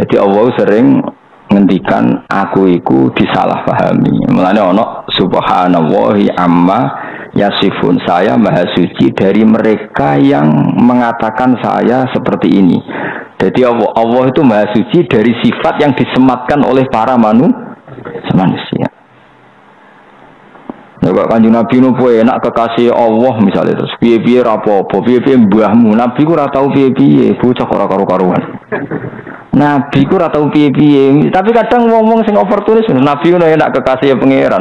Jadi Allah sering ngendikan aku iku disalahpahami. Mulane ana subhanallahi amma yasifun. Saya maha suci dari mereka yang mengatakan saya seperti ini. Jadi Allah itu maha suci dari sifat yang disematkan oleh para manusia. Ya kok Kanjeng Nabi nopo enak kekasih Allah misalnya terus piye-piye ra apa-apa, piye-piye mbahmu. Nabi ku ora tau piye-piye, bocah ora karo-karuan. Nabi ku ora tau piye-piye, tapi kadang ngomong sing oportunis, Nabi ku enak kekasih pangeran.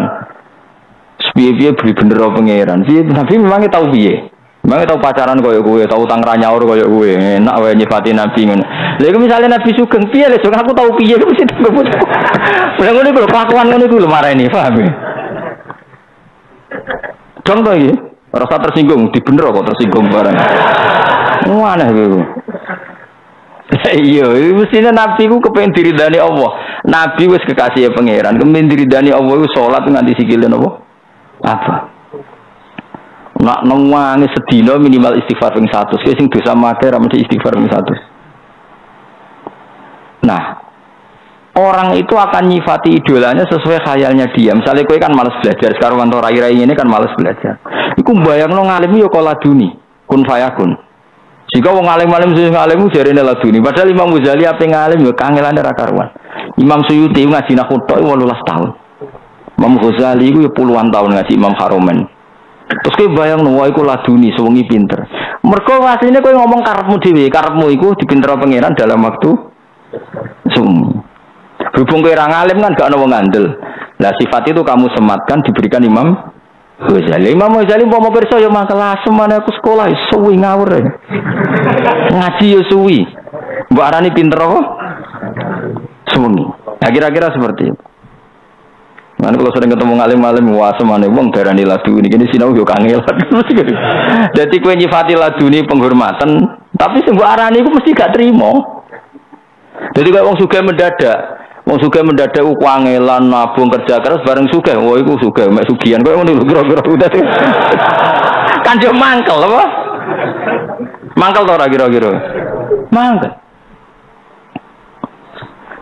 Piye-piye bener pangeran. Nabi memang tau piye. Memang tau pacaran koyo kowe, tau utang ra nyaur koyo kowe. Enak wae nyifati Nabi ngono. Lha iku misale Nabi sugeng piye lho, aku tau piye mesti tunggu. Lah ngono iku kelakuan ngono iku lho marani, paham ya? Contoh iki, rasa tersinggung, di bener kok tersinggung barang. Aneh iku. Iya, mestinya Nabi ku kepengin diridani Allah. Nabi wis kekasih pangeran, kepengin diridani Allah iku salat nganti sikile napa? Apa? Nak nangis sedina minimal istighfar ping 100. Sing dosa mate ra mesti istighfar ping 100. Nah, orang itu akan nyifati idolanya sesuai khayalnya dia. Misalnya kowe kan malas belajar, sekarang wanto rai-rai ini kan malas belajar. Iku mbayangno ngalim yo kok laduni, kun fayakun. Jika wong alim-alim sing ngalim jarene laduni, padahal Imam Ghazali ape ngalim yo kangelane ra karuan. Imam Suyuti ngaji nahwu 18 tahun. Imam Ghazali iku yo puluhan tahun ngaji Imam Haromen. Terus kowe bayangno wae iku laduni sewengi pinter. Mergo asline kowe ngomong karepmu dhewe, karepmu iku dipinter pangeran dalam waktu sum. Berhubung kowe ra ngalim kan gak ana wong ngandel. Lah sifat itu kamu sematkan diberikan Imam Ghazali. Imam Ghazali mau pirsa yo masalah semane aku sekolah suwi ngawur. Ngaji yo suwi. Mbok arani pinter apa? Suwi. Ya kira-kira seperti itu. Mana kalau sering ketemu ngalim-ngalim wah semane wong darani laduni kene sinau yo kangel. Dadi kowe nyifati laduni penghormatan, tapi sing mbok arani iku mesti gak trimo. Jadi kalau wong sugih mendadak, wong sugih mendadak ku kangelan nabung kerja keras bareng sugih. Wah iku sugih mek sugihan koyo ngono lho kira-kira udah. Kan yo mangkel apa? Mangkel to ora kira-kira? Mangkel.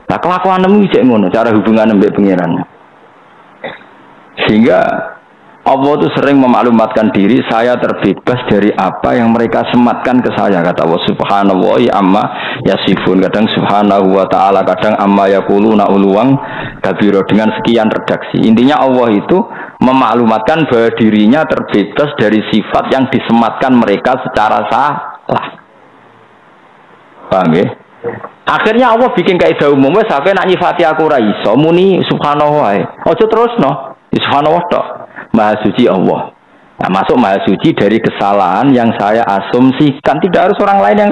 Lah kelakuanmu iki ngono, cara hubungan mbek pangeran. Sehingga Allah itu sering memaklumatkan diri, saya terbebas dari apa yang mereka sematkan ke saya, kata Allah subhanallahi amma yasifun, kadang subhanahu wa ta'ala, kadang amma yaquluna uluwang kabiro, dengan sekian redaksi. Intinya Allah itu memaklumatkan bahwa dirinya terbebas dari sifat yang disematkan mereka secara salah. Paham ya? Akhirnya Allah bikin kaidah umum, wes aku nak nyifati aku ra iso muni subhanahu wa. Ojo terusno. Subhanallah tok, maha suci Allah. Nah, masuk maha suci dari kesalahan yang saya asumsikan, tidak harus orang lain yang.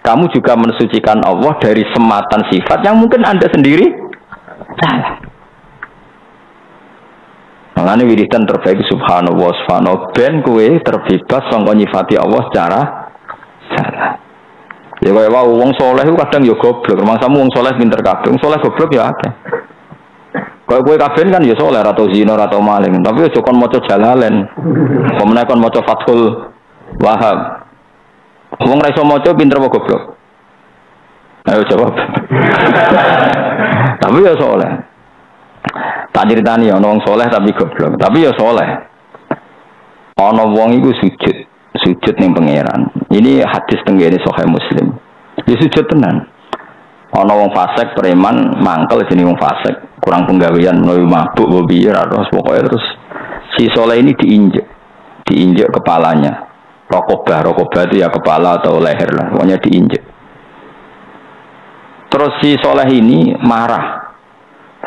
Kamu juga mensucikan Allah dari sematan sifat yang mungkin Anda sendiri salah. Makanya wiridan terbaik subhanallah subhanallah ben kowe terbebas sangka nyifati Allah secara salah. Ya kaya wong saleh kadang ya goblok, rumangsamu wong saleh pinter kabeh, wong saleh goblok ya akeh. Kalau gue kabin kan ya soleh atau zina atau maling, tapi aja kon maca Jalalain, kemudian kon maca Fathul Wahab. Wong ra iso maca pinter apa goblok? Ayo jawab. Tapi ya soleh. Tak ceritani ya wong soleh tapi goblok, tapi ya soleh. Ana wong iku sujud ning pangeran. Ini hadis tenggene Sahih Muslim. Ya sujud tenan. Ana wong fasik preman mangkel jenenge wong fasik, kurang penggawean menawi mabuk bobi terus pokoknya terus si soleh ini diinjek kepalanya. Rokobah itu ya kepala atau leher lah, pokoknya diinjek. Terus si soleh ini marah.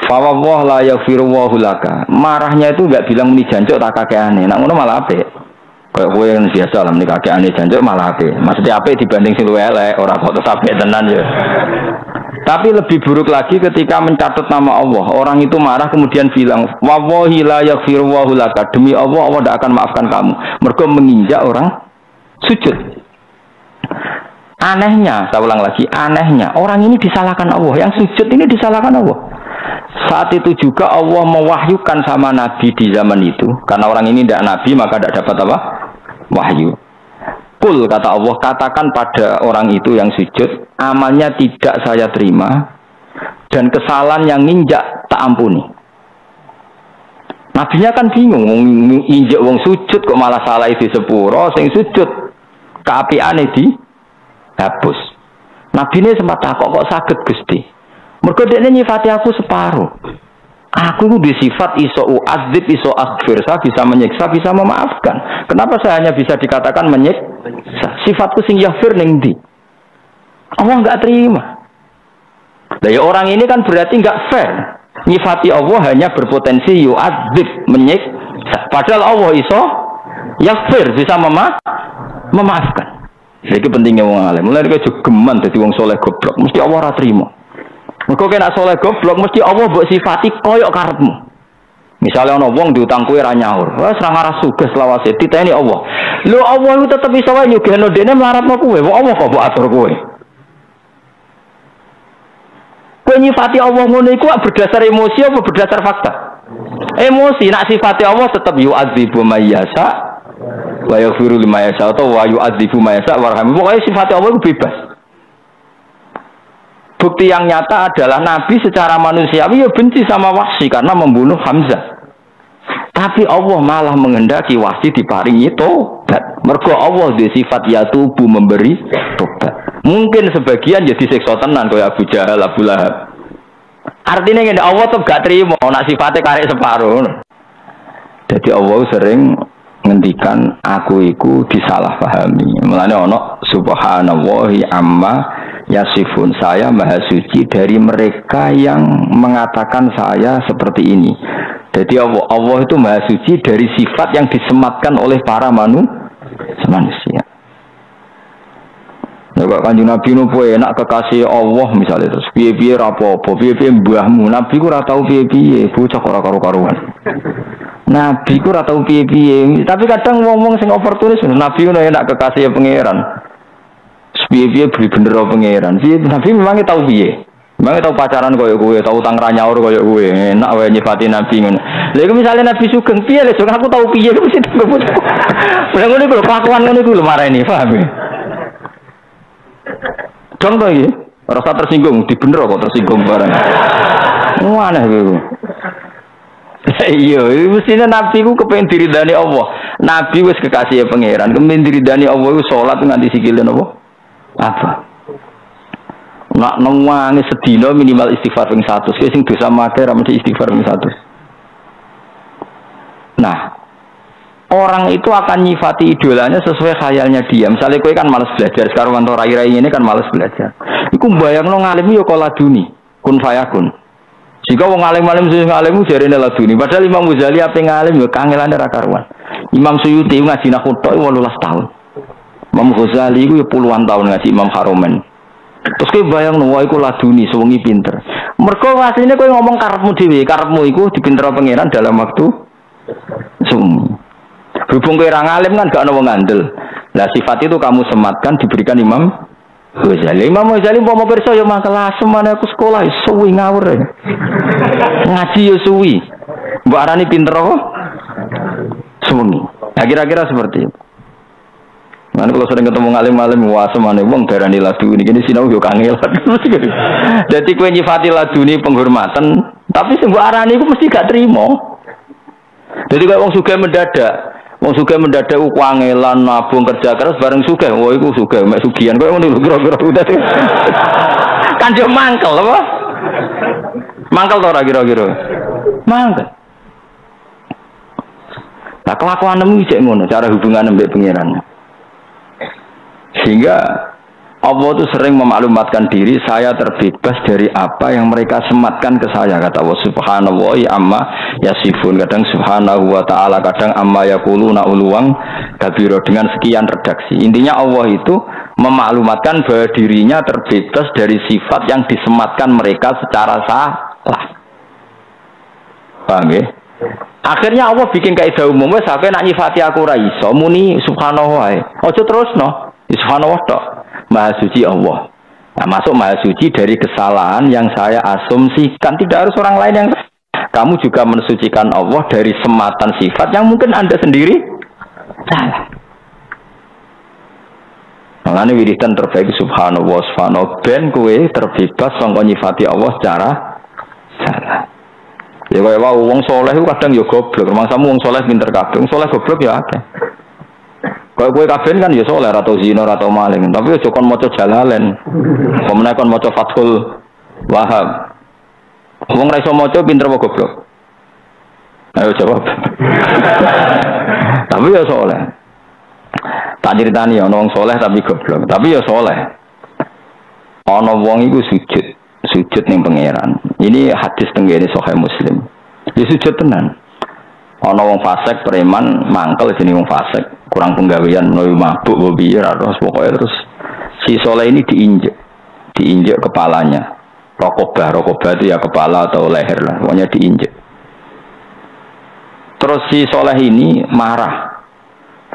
Fa wallahu la yaghfirullahu laka. Marahnya itu enggak bilang muni jancuk tak kakeane. Nek ngono malah apik. Kayak kowe yang biasa lah muni kakeane jancuk malah apik. Maksudnya apik dibanding sing luwih elek, ora kok tetap tenan ya. Tapi lebih buruk lagi ketika mencatat nama Allah. Orang itu marah kemudian bilang, wallahi la yaghfirullahu laka. Demi Allah, Allah tidak akan maafkan kamu. Mergo menginjak orang sujud. Anehnya, saya ulang lagi, anehnya orang ini disalahkan Allah. Yang sujud ini disalahkan Allah. Saat itu juga Allah mewahyukan sama Nabi di zaman itu. Karena orang ini tidak Nabi, maka tidak dapat apa? Wahyu. Kul, kata Allah, katakan pada orang itu yang sujud, amalnya tidak saya terima dan kesalahan yang nginjak tak ampuni. Nabinya kan bingung, nginjak wong sujud kok malah salah di sepuro, sing sujud keapiane dihapus. Nabi ini sempat takok kok saged Gusti. Mergo dekne nyifati aku separuh. Aku itu sifat iso u'adzib, iso aghfir. Saya bisa menyiksa, bisa memaafkan. Kenapa saya hanya bisa dikatakan menyiksa? Sifatku sing yaghfir ning ndi? Allah enggak terima. Nah, ya orang ini kan berarti enggak fair. Nyifati Allah hanya berpotensi yu'adzib, menyiksa. Padahal Allah iso yaghfir, bisa memaafkan. Jadi pentingnya wong alim. Mulai dari geman dadi wong soleh goblok, mesti Allah ora trima. Mergo kena soleh goblok mesti Allah mbok sifati koyok karepmu. Misalnya ana wong diutang kowe ra nyaur, wes ra ngarah sugih selawase diteni Allah. Lho Allah itu tetep iso wae nyugihno dene mlaratno kowe, kok Allah kok mbok atur kowe. Kowe nyifati Allah ngono iku berdasar emosi apa berdasar fakta? Emosi, nak sifati Allah tetep yu'adzibu may yasha wa yaghfiru liman yasha atau wa yu'adzibu may yasha warham. Pokoke sifati Allah itu bebas. Bukti yang nyata adalah Nabi secara manusiawi ya benci sama Wahsy karena membunuh Hamzah. Tapi Allah malah menghendaki Wahsy diparingi tobat. Mergo Allah di sifat yatubu memberi tobat. Mungkin sebagian jadi siksa tenan kaya Abu Jahal, Abu Lahab. Artinya ngene Allah tuh gak terima nak sifatnya karek separuh. Jadi Allah sering ngendikan aku iku disalahpahami. Mulane ana subhanallahi amma yasifun, saya maha suci dari mereka yang mengatakan saya seperti ini. Jadi Allah itu maha suci dari sifat yang disematkan oleh para manusia. Ya kok Kanjeng Nabi nopo enak kekasih Allah misalnya terus piye-piye ra apa-apa, piye-piye mbahmu. Nabi ku ora tau piye-piye, bocah ora karo-karuan. Nabi ku ora tau piye-piye, tapi kadang ngomong sing oportunis, Nabi ku enak kekasih pangeran. Piye-piye beli bener pangeran. Nabi memangnya tahu piye. Memangnya tahu pacaran koyo kowe, tahu utang ra nyaur koyo kowe. Enak wae nyifati Nabi ngono. Lha iku misale Nabi sugeng piye lho, aku tahu piye ku mesti ngono. Ngono iku kelakuan ngono iku lho marani, paham ya? Contoh iki, rasa tersinggung, di bener kok tersinggung barang. Aneh iku. Iya, mestinya Nabi ku kepengen diridani Allah. Nabi wis kekasih pangeran, kepengen diridani Allah iku salat nganti sikile napa? Apa? Nak nangis sedina minimal istighfar ping 100. Sing dosa mate ra mesti istighfar ping 100. Nah, orang itu akan nyifati idolanya sesuai khayalnya dia. Misalnya kowe kan malas belajar, sekarang kantor rai-rai ini kan malas belajar. Iku bayangno ngalimi yo koladuni, kun fayakun. Jika wong alim-alim sing ngalimu jarene laduni, padahal Imam Ghazali ape ngalim yo kangelane ra karuan. Imam Suyuti ngaji nahwu tok 18 tahun. Imam Ghazali itu ya puluhan tahun ngaji Imam Haromen. Terus kowe bayangno wae iku laduni sewengi pinter. Mergo asline kowe ngomong karepmu dhewe, karepmu iku dipintero pangeran dalam waktu sewengi. Berhubung kowe ora ngalim kan gak ana wong ngandel. Lah sifat itu kamu sematkan diberikan Imam Ghazali. Imam Ghazali mau pirsa ya masalah semane aku sekolah suwi ngawur. Ngaji ya suwi. Mbok arani pinter apa? Sewengi. Nah, kira-kira seperti itu. Mana kalau sering ketemu ngalim-ngalim wah semane wong darani laduni gini sinau yo kangel. Jadi kowe nyifati laduni penghormatan, tapi sing mbok arani iku mesti gak trimo. Jadi kaya wong sugih mendadak. Wong sugih mendadak ku kangelan nabung kerja keras bareng sugih. Wah iku sugih mek sugihan kowe ngono lho kira-kira udah. Kan yo mangkel apa? Mangkel to ora kira-kira? Mangkel. Lah kelakuanmu iki ngono, cara hubungan mbek pangeran. Sehingga Allah itu sering memaklumatkan diri, saya terbebas dari apa yang mereka sematkan ke saya. Kata Allah subhanallahi amma yasifun. Kadang subhanahu wa ta'ala, kadang amma yakuluna uluwang kabiro, dengan sekian redaksi. Intinya Allah itu memaklumatkan bahwa dirinya terbebas dari sifat yang disematkan mereka secara salah. Paham ya? Akhirnya Allah bikin kaidah umum, wes sampe nak nyifati aku ra iso muni subhanahu wae. Aja terusno. Subhanahu wa ta'ala, maha suci Allah. Nah, masuk maha suci dari kesalahan yang saya asumsikan. Tidak harus orang lain yang kamu juga mensucikan Allah dari sematan sifat yang mungkin Anda sendiri salah. Makanya wiridan terbaik subhanallah, subhanallah ben kowe terbebas sangka nyifati Allah secara salah. Ya kaya wae wong saleh ku kadang ya goblok. Mangsamu wong saleh pinter kabeh. Wong saleh goblok ya akeh. Kaya kowe kabeh kan ya saleh ora tau zina ora tau maling, tapi aja kon maca Jalalain. Pemene kon maca Fathul Wahab. Wong ra iso maca pinter apa goblok? Ayo jawab. Tapi ya saleh. Tak ceritani ana wong saleh tapi goblok, tapi ya saleh. Ana wong iku sujud ning pangeran. Ini hadis tenggene Sahih Muslim. Ya sujud tenan. Ana wong fasik preman mangkel jenenge wong fasik, kurang penggawean menawi mabuk bobi terus pokoke terus si saleh ini diinjek kepalanya. Rokobah itu ya kepala atau leher lah, pokoknya diinjek. Terus si saleh ini marah.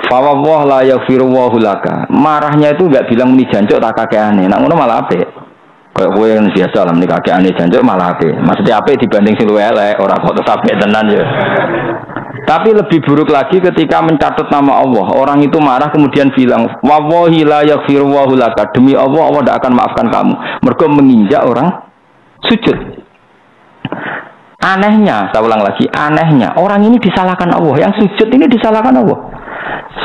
Fawwah la yaghfiru wa laka. Marahnya itu enggak bilang muni jancuk tak kakeane. Nek ngono malah apik. Kayak kowe yang biasa lah muni kakeane jancuk malah apik. Maksudnya apik dibanding sing luwih elek, ora kok tetap tenan ya. Tapi lebih buruk lagi ketika mencatat nama Allah. Orang itu marah kemudian bilang, "Wallahi la yaghfiru wa laka." Demi Allah, Allah tidak akan maafkan kamu. Mergo menginjak orang sujud. Anehnya, saya ulang lagi, anehnya orang ini disalahkan Allah. Yang sujud ini disalahkan Allah.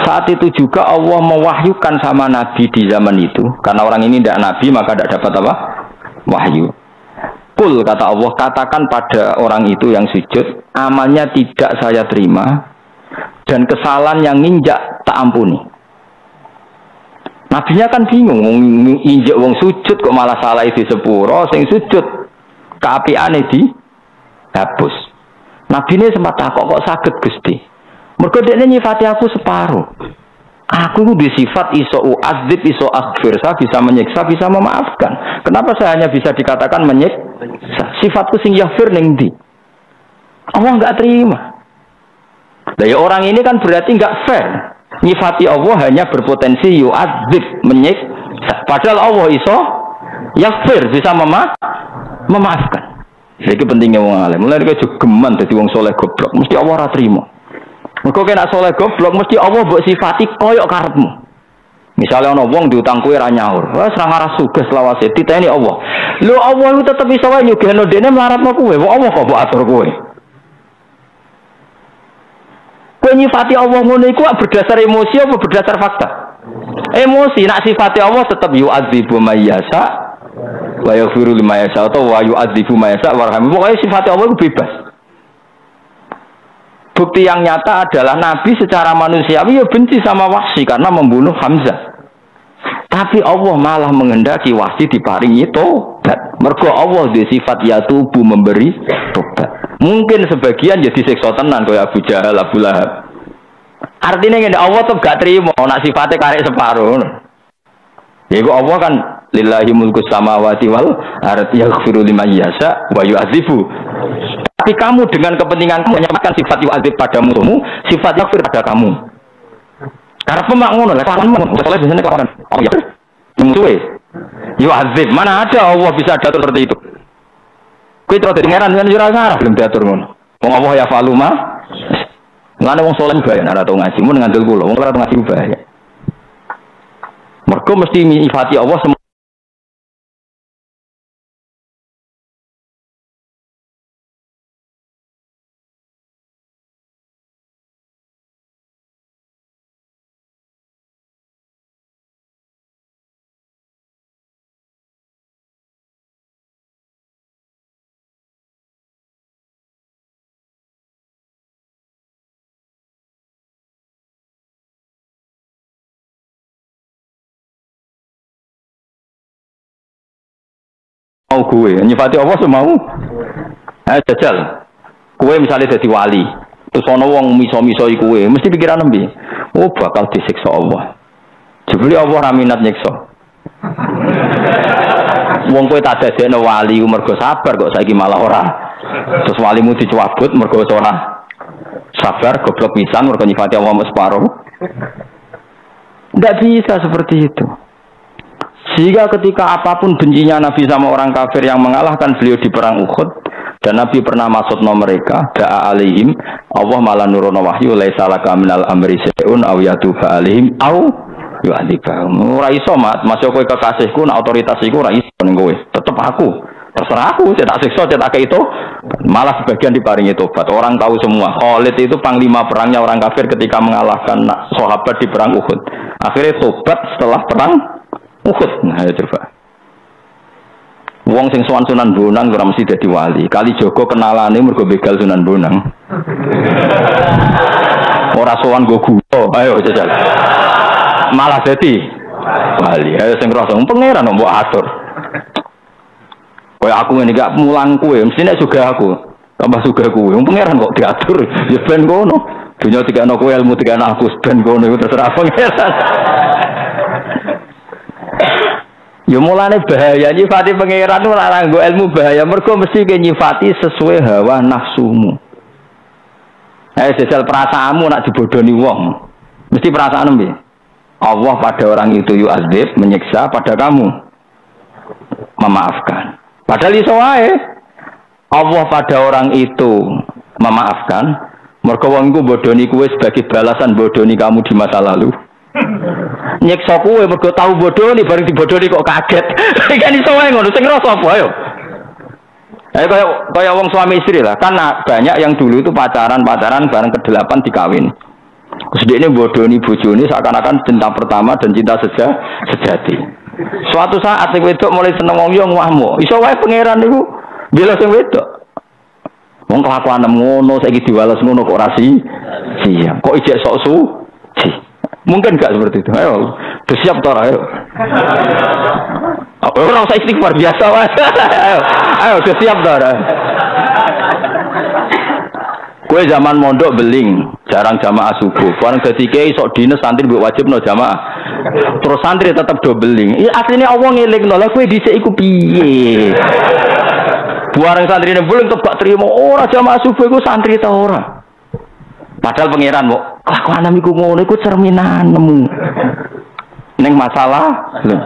Saat itu juga Allah mewahyukan sama Nabi di zaman itu. Karena orang ini tidak Nabi, maka tidak dapat apa? Wahyu. Kul, kata Allah, katakan pada orang itu yang sujud, amalnya tidak saya terima, dan kesalahan yang nginjak tak ampuni. Nabinya kan bingung, nginjak wong sujud kok malah salah itu sepuro, sing sujud keapiane dihapus. Nabi ini sempat takok kok saged Gusti. Mergo dekne nyifati aku separuh. Aku itu disifat iso u'adzib, iso aghfir. Saya bisa menyiksa, bisa memaafkan. Kenapa saya hanya bisa dikatakan menyiksa? Sifatku sing yaghfir ning ndi? Allah enggak terima. Nah, ya orang ini kan berarti enggak fair. Nyifati Allah hanya berpotensi yu'adzib, menyiksa. Padahal Allah iso yaghfir, bisa memaafkan. Jadi pentingnya wong alim. Mulai dari geman dadi wong saleh goblok, mesti Allah ora terima. Mergo kena saleh goblok mesti Allah mbok sifati koyok karepmu. Misalnya ana wong diutang kowe ra nyaur, wis ra ngarah sugih selawase diteni Allah. Lho Allah itu tetep iso wae nyugihno dene mlaratno kowe, wong Allah kok mbok atur kowe. Kowe nyifati Allah ngono iku berdasar emosi apa berdasar fakta? Emosi, nak sifati Allah tetep yu'adzibu may yasha wa yaghfiru liman yasha atau wa yu'adzibu may yasha warham. Pokoke sifati Allah itu bebas. Bukti yang nyata adalah Nabi secara manusiawi ya benci sama Wahsy karena membunuh Hamzah. Tapi Allah malah menghendaki Wahsy diparingi tobat. Mergo Allah di sifat yatubu memberi tobat. Mungkin sebagian jadi siksa tenan kaya Abu Jahal, Abu Lahab. Artinya ngene Allah tuh gak terima nak sifatnya karek separuh. Yaiku Allah kan lillahi mulku samawati wal ardi yaghfiru liman yasha wa yu'adzibu. Tapi kamu dengan kepentingan menyamakan sifat yu'adzib pada musuhmu, sifat yaghfir pada kamu. Karena pemak ngono lah, kawan soalnya biasanya kawan. Oh ya, musuhe. Yu'adzib, mana ada Allah bisa diatur seperti itu? Kowe terus dadi ngeran kan ora ngarah belum diatur ngono. Wong Allah ya faluma. Ngene wong saleh bahaya ora tau ngaji, mun ngandel kula, wong ora tau ngaji bahaya. Mergo mesti nyifati Allah mau gue, nyifati Allah semau. Jajal. Gue misalnya jadi wali, terus ana wong miso-misoi gue, mesti pikiran nembe. Oh, bakal disiksa Allah. Jebule Allah ra minat nyiksa. Wong kowe tak dadekno wali mergo sabar kok saiki malah ora. Terus walimu dicabut mergo ora sabar, goblok pisan mergo nyifati Allah separuh. Enggak bisa seperti itu. Sehingga ketika apapun bencinya Nabi sama orang kafir yang mengalahkan beliau di perang Uhud dan Nabi pernah maksudno mereka da'a alaihim, Allah malah nurono wahyu laisa laka minal amri syai'un aw yatuba alaihim aw yu'adzibahum. Ora iso mat, masuk kowe kekasihku nak otoritas iku ora iso ning kowe. Tetep aku. Terserah aku, saya tak siksa, saya tak kayak itu. Malah sebagian diparingi tobat. Orang tahu semua. Khalid itu panglima perangnya orang kafir ketika mengalahkan sahabat di perang Uhud. Akhirnya tobat setelah perang Uhud. Nah, ya coba. Wong sing sowan Sunan Bonang ora mesti dadi wali. Kali Joko kenalane mergo begal Sunan Bonang. Ora sowan go gula. Ayo jajal. Malah dadi wali. Ayo sing rasa pangeran mbok atur. Kaya aku ngene gak mulang kowe, mesti nek juga aku. Tambah juga kowe. Wong pangeran kok diatur. Ya ben ngono. Dunya dikano kowe, ilmu dikano aku, ben ngono iku terserah pangeran. Ya mulane bahaya nyifati pangeran ora nganggo ilmu bahaya. Mergo mesti ke nyifati sesuai hawa nafsumu. Jajal perasaanmu nak dibodoni wong. Mesti perasaan piye? Allah pada orang itu yu'adzib, menyiksa, pada kamu memaafkan. Padahal iso wae. Allah pada orang itu memaafkan, mergo wong iku bodoni kowe sebagai balasan bodoni kamu di masa lalu. Nyiksa kowe mergo tahu bodoni bareng dibodoni kok kaget. Kan iso wae ngono, sing ngrasa apa ayo. Kayak wong suami istri lah, kan banyak yang dulu itu pacaran bareng ke-8 dikawin. Terus dia ini bodoni bojone seakan-akan cinta pertama dan cinta sejati. Suatu saat sing wedok mulai seneng wong yo ngwahmu. Iso wae pangeran niku bela sing wedok. Wong kelakuan ngono saiki diwales ngono kok ora siap. Kok ijek sok suci. Mungkin enggak seperti itu. Ayo, siap to ayo. Ora usah istighfar biasa wae. Ayo, siap to ora. Kue zaman mondok beling, jarang jamaah subuh. Barang dadi kiai sok dines santri mbok wajibno jamaah. Terus santri tetap do beling. Iya asline Allah ngelingno. Lah kowe dhisik iku piye? Barang santrine beling tetep gak trimo. Ora jamaah subuh iku santri ta ora. Padahal pangeran kok kelakuan iku ngono iku cerminanmu. Ning masalah lho.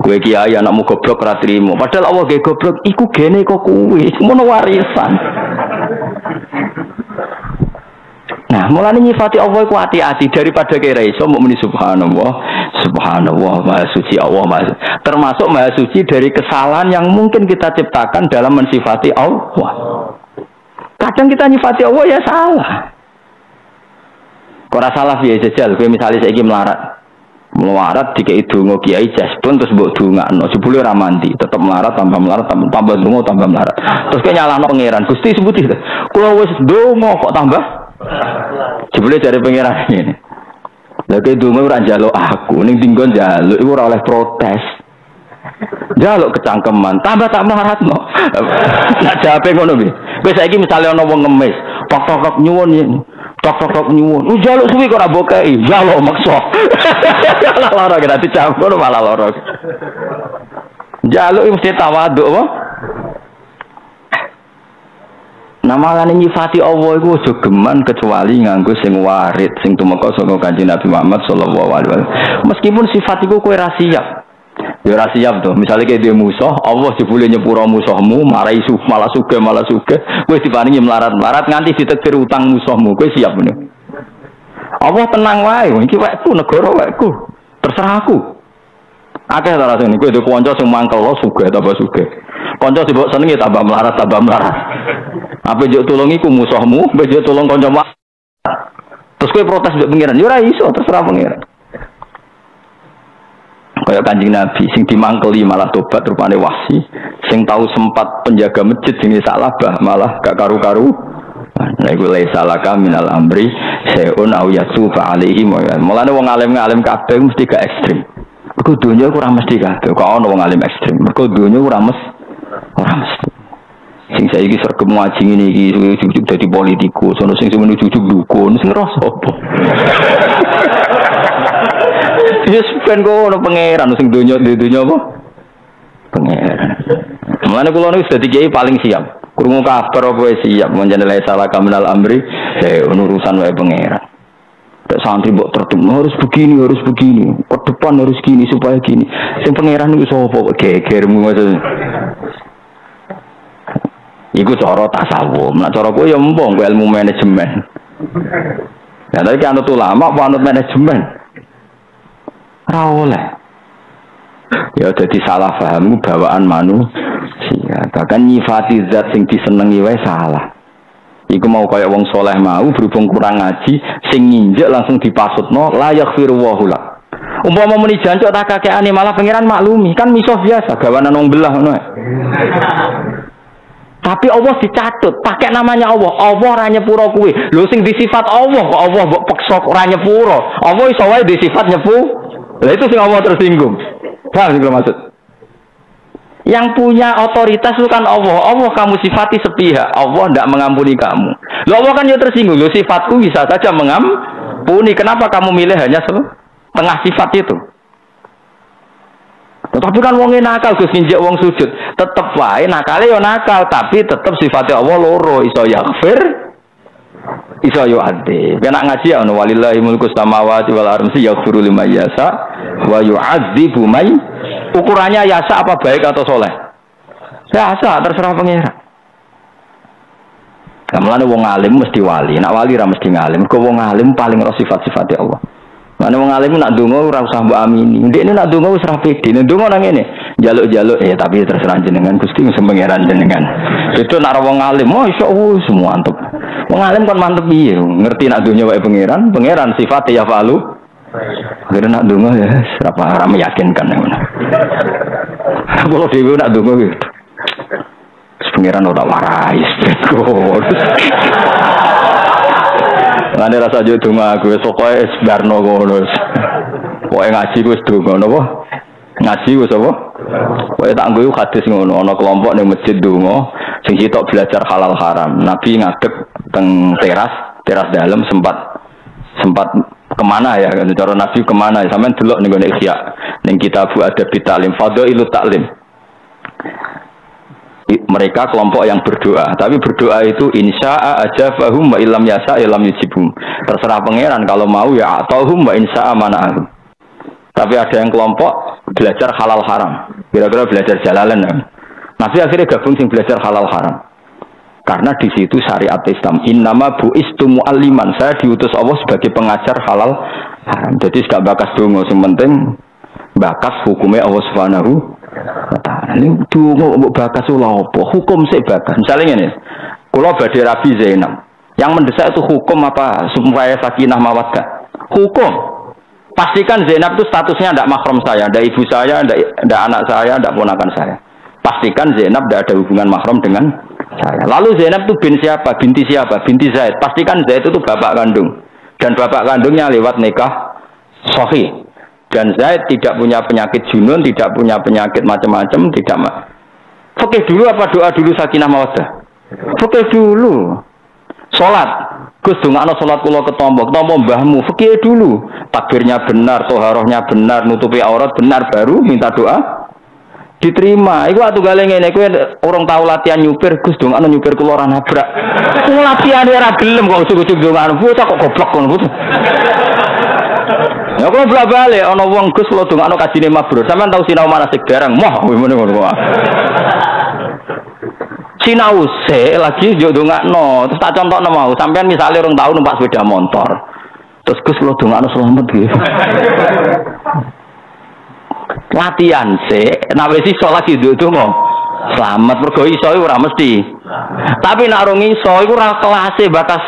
Kowe kiai anakmu goblok ora trimo. Padahal Allah ge goblok iku gene kok kuwi. Mono warisan. Nah, mulane nyifati Allah iku hati-hati daripada kira iso mbok muni subhanallah. Subhanallah, maha suci Allah, maha. Termasuk maha suci dari kesalahan yang mungkin kita ciptakan dalam mensifati Allah. Kadang kita nyifati Allah ya salah. Kok ora salah piye jajal, kowe misale saiki melarat dikei donga kiai jaspun terus mbok dongakno jebule ora mandi tetep melarat tambah donga tambah melarat terus kowe nyalahno pangeran Gusti sebuti kula wis donga kok tambah jebule jare pangeran ngene lha kowe donga ora njaluk aku ning dinggon njaluk iku ora oleh protes njaluk kecangkeman tambah tak melaratno nak jawabe ngono piye kowe saiki misale ana wong ngemis tok nyuwun tok nyuwun. Njaluk suwi kok ora bokei, njaluk maksa. Malah lara kita dicampur malah lara. Njaluk mesti tawaduk apa? Namalane nyifati Allah iku aja geman kecuali nganggo sing warid, sing tumeka saka Kanjeng Nabi Muhammad sallallahu alaihi wasallam. Meskipun sifat iku kowe ra siap. Ya ora siap to. Misale kayak dia musuh, Allah jebule nyepuro musuhmu, marai malah sugih. Kowe diparingi melarat nganti ditegir utang musuhmu. Kowe siap ngono. Allah tenang wae, iki wekku negara wekku. Terserah aku. Akeh ta rasane kowe duwe kanca sing mangkel sugih tambah sugih. Kanca sing mbok senengi tambah melarat. Apa njuk tulungi ku musuhmu, mbok njuk tulung kanca. Terus kowe protes mbek pengiran, ya ora iso, terserah pengiran. Kayak Kanjeng Nabi sing dimangkeli malah tobat rupane wahsi, sing tahu sempat penjaga masjid sing salah malah gak karu-karu. Nah iku laisa laka minal amri seun au yasufa alaihi. Mulane wong alim-alim kabeh mesti gak ekstrem. Mergo donya ora mesti kabeh kok ana wong alim ekstrem. Mergo donya ora mesti. Sing saiki sregep ngaji ngene iki jujuk dadi politikus, ono sing menuju jujuk dukun, sing rasa apa? Yes, ben kono pangeran sing donya apa? Pangeran. Mulane kula niku dadi kiai paling siap. Krungu kabar apa siap menjenengan salah kaminal amri, urusan wae pangeran. Tek santri mbok tertib harus begini, ke depan harus gini supaya gini. Sing pangeran niku sapa gegermu maksudnya. Iku cara tasawuf. Nek cara kowe ya empong ilmu manajemen. Ya tapi anut ulama apa anut manajemen? Ora oleh. Ya jadi salah paham bawaan manusia. Bahkan nyifati zat sing disenengi wae salah. Iku mau kaya wong soleh mau berhubung kurang ngaji, sing nginjek langsung dipasutno la yaghfiru wa hula. Umpama muni jancuk tak kakeane malah pangeran maklumi, kan miso biasa gawanan wong belah ngono. Tapi Allah dicatut, pakai namanya Allah. Allah ora nyepuro kuwi. Lho sing disifat Allah kok Allah mbok peksa ora nyepuro. Allah iso wae disifat nyepu. Lah itu sing Allah tersinggung. Paham sing maksud? Yang punya otoritas itu kan Allah. Allah kamu sifati sepihak. Allah tidak mengampuni kamu. Loh Allah kan ya tersinggung. Loh sifatku bisa saja mengampuni. Kenapa kamu milih hanya setengah sifat itu? Tapi kan wong nakal Gus nginjek wong sujud. Tetep wae nakale ya nakal, tapi tetep sifatnya Allah loro. Iso yaghfir, iso yu'adzib. Nek ngaji ya ono walillahi mulku samawati wal ardi yaghfiru liman yasha wa yu'adzibu may. Ukurannya yasa apa baik atau soleh? Yasa, terserah pengira. Kamane wong alim mesti wali, nak wali ra mesti ngalim. Kok wong alim paling roh sifat-sifat Allah. Mane wong alim nak ndonga ora usah mbok amini. Ndekne nak ndonga wis ra pede. Ndonga nang ngene, njaluk-njaluk tapi terserah jenengan Gusti sing pangeran jenengan. Itu nak wong alim, masyaallah semua mantep. Wong alim kan mantep piye? Ngerti nak dunya wae pangeran sifat ya falu. Akhirnya nak dungo ya, serapa meyakinkan ngono. Kalau dhewe nak dungo gitu. Pengiran ora warai, betul. Ngene rasa jo donga aku wis pokoke barno ngono. Pokoke ngaji wis donga napa? Ngaji wis apa? Pokoke tak nggo hadis ngono, ana kelompok ning masjid donga sing sitok belajar halal haram. Nabi ngadeg teng teras dalam sempat kemana ya kan cara Nabi kemana ya sampean delok ning Ihya ning kitab Adab Ta'lim Fadailut Ta'lim. Mereka kelompok yang berdoa, tapi berdoa itu insya'a ajabahum wa illam yasa illam yujibum. Terserah pangeran kalau mau ya atauhum wa insya'a mana'ahum. Tapi ada yang kelompok belajar halal haram. Kira-kira belajar jalalan ya. Nabi akhirnya gabung sing belajar halal haram. Karena di situ syariat Islam innama bu'istu mu'alliman, saya diutus Allah sebagai pengajar halal haram. Jadi gak bakas dongo, yang penting bakas hukumnya Allah Subhanahu wa ta'ala. Ini dongo bakas ulah apa? Hukum sih bakas. Misalnya ini, kalau badhe Rabi Zainab, yang mendesak itu hukum apa supaya sakinah mawaddah? Hukum. Pastikan Zainab itu statusnya tidak mahram saya, tidak ibu saya, tidak anak saya, tidak ponakan saya. Pastikan Zainab tidak ada hubungan mahram dengan saya. Lalu Zainab itu binti siapa? Binti Zaid. Pastikan Zaid itu bapak kandung. Dan bapak kandungnya lewat nikah sahih. Dan Zaid tidak punya penyakit junun, tidak punya penyakit macam-macam, tidak. Fikih dulu apa doa dulu sakinah mawaddah? Fikih dulu. Salat. Gus dongakno salat kula ketombo mbahmu. Fikih dulu. Takbirnya benar, toharohnya benar, nutupi aurat benar baru minta doa. Diterima, iku atuh gale ngene kowe urung tau latihan nyupir, Gus dong ana nyupir kula ora nabrak. Ku latihan ora gelem kok ujug-ujug dongan, bocah kok goblok ngono. Ya kok blak-balik ana wong Gus kula dongakno kajine mabrur. Sampeyan tau sinau manasik bareng, moh ngene ngono kok. Sinau se lagi yo dongakno, terus tak contohno mau, sampeyan misale urung tau numpak sepeda motor. Terus Gus kula dongakno selamat nggih. Latihan sih, nabi sih sholat itu mau selamat mergo iso ora mesti. Tapi nak rong iso iku ora kelase bakas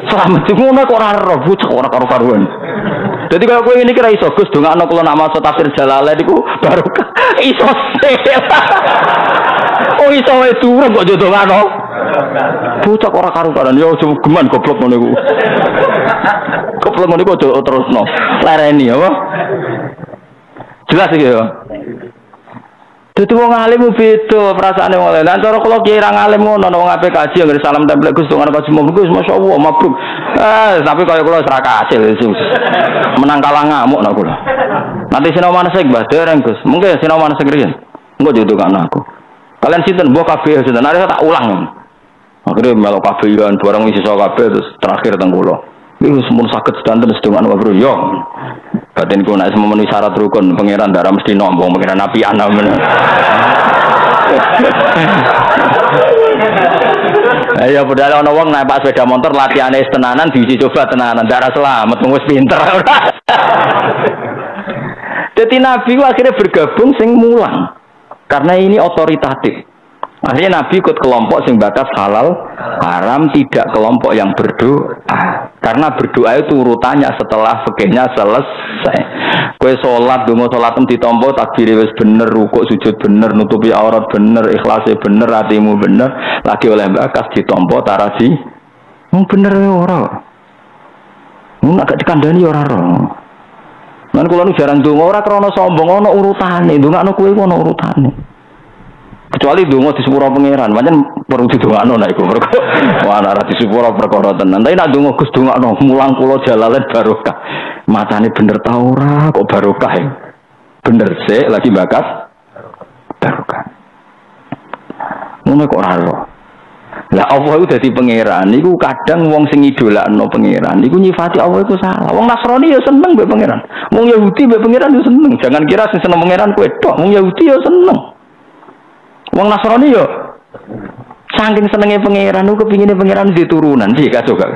selamat ngono kok ora rebut ora karo-karuan. Dadi kaya kowe ngene iki ra iso Gus dongakno kula nak maca tafsir Jalalain iku baru iso sih. Oh iso wae durung kok dongakno. Bocah ora karo-karuan ya aja geman goblok ngono iku. Goblok ngono iku aja terusno. Lereni apa? Jelas iki ya. Dudu wong alim beda perasaane wong lain. Lan cara kula kiai ra ngalim ngono wong ape kaji ngger salam templek Gus dong ana kaji Gus masyaallah mabruk. Tapi kaya kula ora kasil Gus. Menang kalah ngamuk nak kula. Nanti sinau manasik Mbah dereng Gus. Mungkin sinau manasik riyen. Engko jodoh kan aku. Kalian sinten mbok kabeh sinten. Nek tak ulang. Akhire melo kabeh yan barang wis iso kabeh terus terakhir teng kula. Iki semun saged sedanten sedongan mabruk yo. Batinku nek memenuhi syarat rukun pangeran darah mesti nombong pangeran api ana men. Ayo padahal ana wong naik sepeda motor latihane tenanan diuji coba tenanan darah selamat wis pinter. Jadi Nabi itu akhirnya bergabung sing mulang. Karena ini otoritatif. Akhirnya Nabi ikut kelompok sing batas halal haram, tidak kelompok yang berdoa. Karena berdoa itu urutannya setelah fikihnya selesai. Kowe salat, donga salatem ditampa takbire wis bener, rukuk sujud bener, nutupi aurat bener, ikhlase bener, atimu bener, lagi oleh bakas ditampa tarasi. Bener ora. Agak dikandani ora ora. Lan kula nu jarang donga ora krana sombong, ana urutane. Ndongakno kowe ku ana urutane. Kecuali donga di sepuro pangeran, pancen perlu didongakno nek iku mergo ana ra di sepuro perkara tenan. Tapi nek donga Gus dongakno mulang kula jalalen barokah. Matane bener ta ora kok barokah ya. Bener sik lagi bakas barokah. Ngono kok ora ora. Lah Allah itu dadi pangeran niku kadang wong sing idolakno pangeran niku nyifati Allah iku salah. Wong Nasrani ya seneng mbek pangeran. Wong Yahudi mbek pangeran ya seneng. Jangan kira sing seneng pangeran kowe tok. Wong Yahudi ya seneng. Wong Nasrani yo saking senenge pangeran niku kepingine pangeran di turunan sih kacau gak.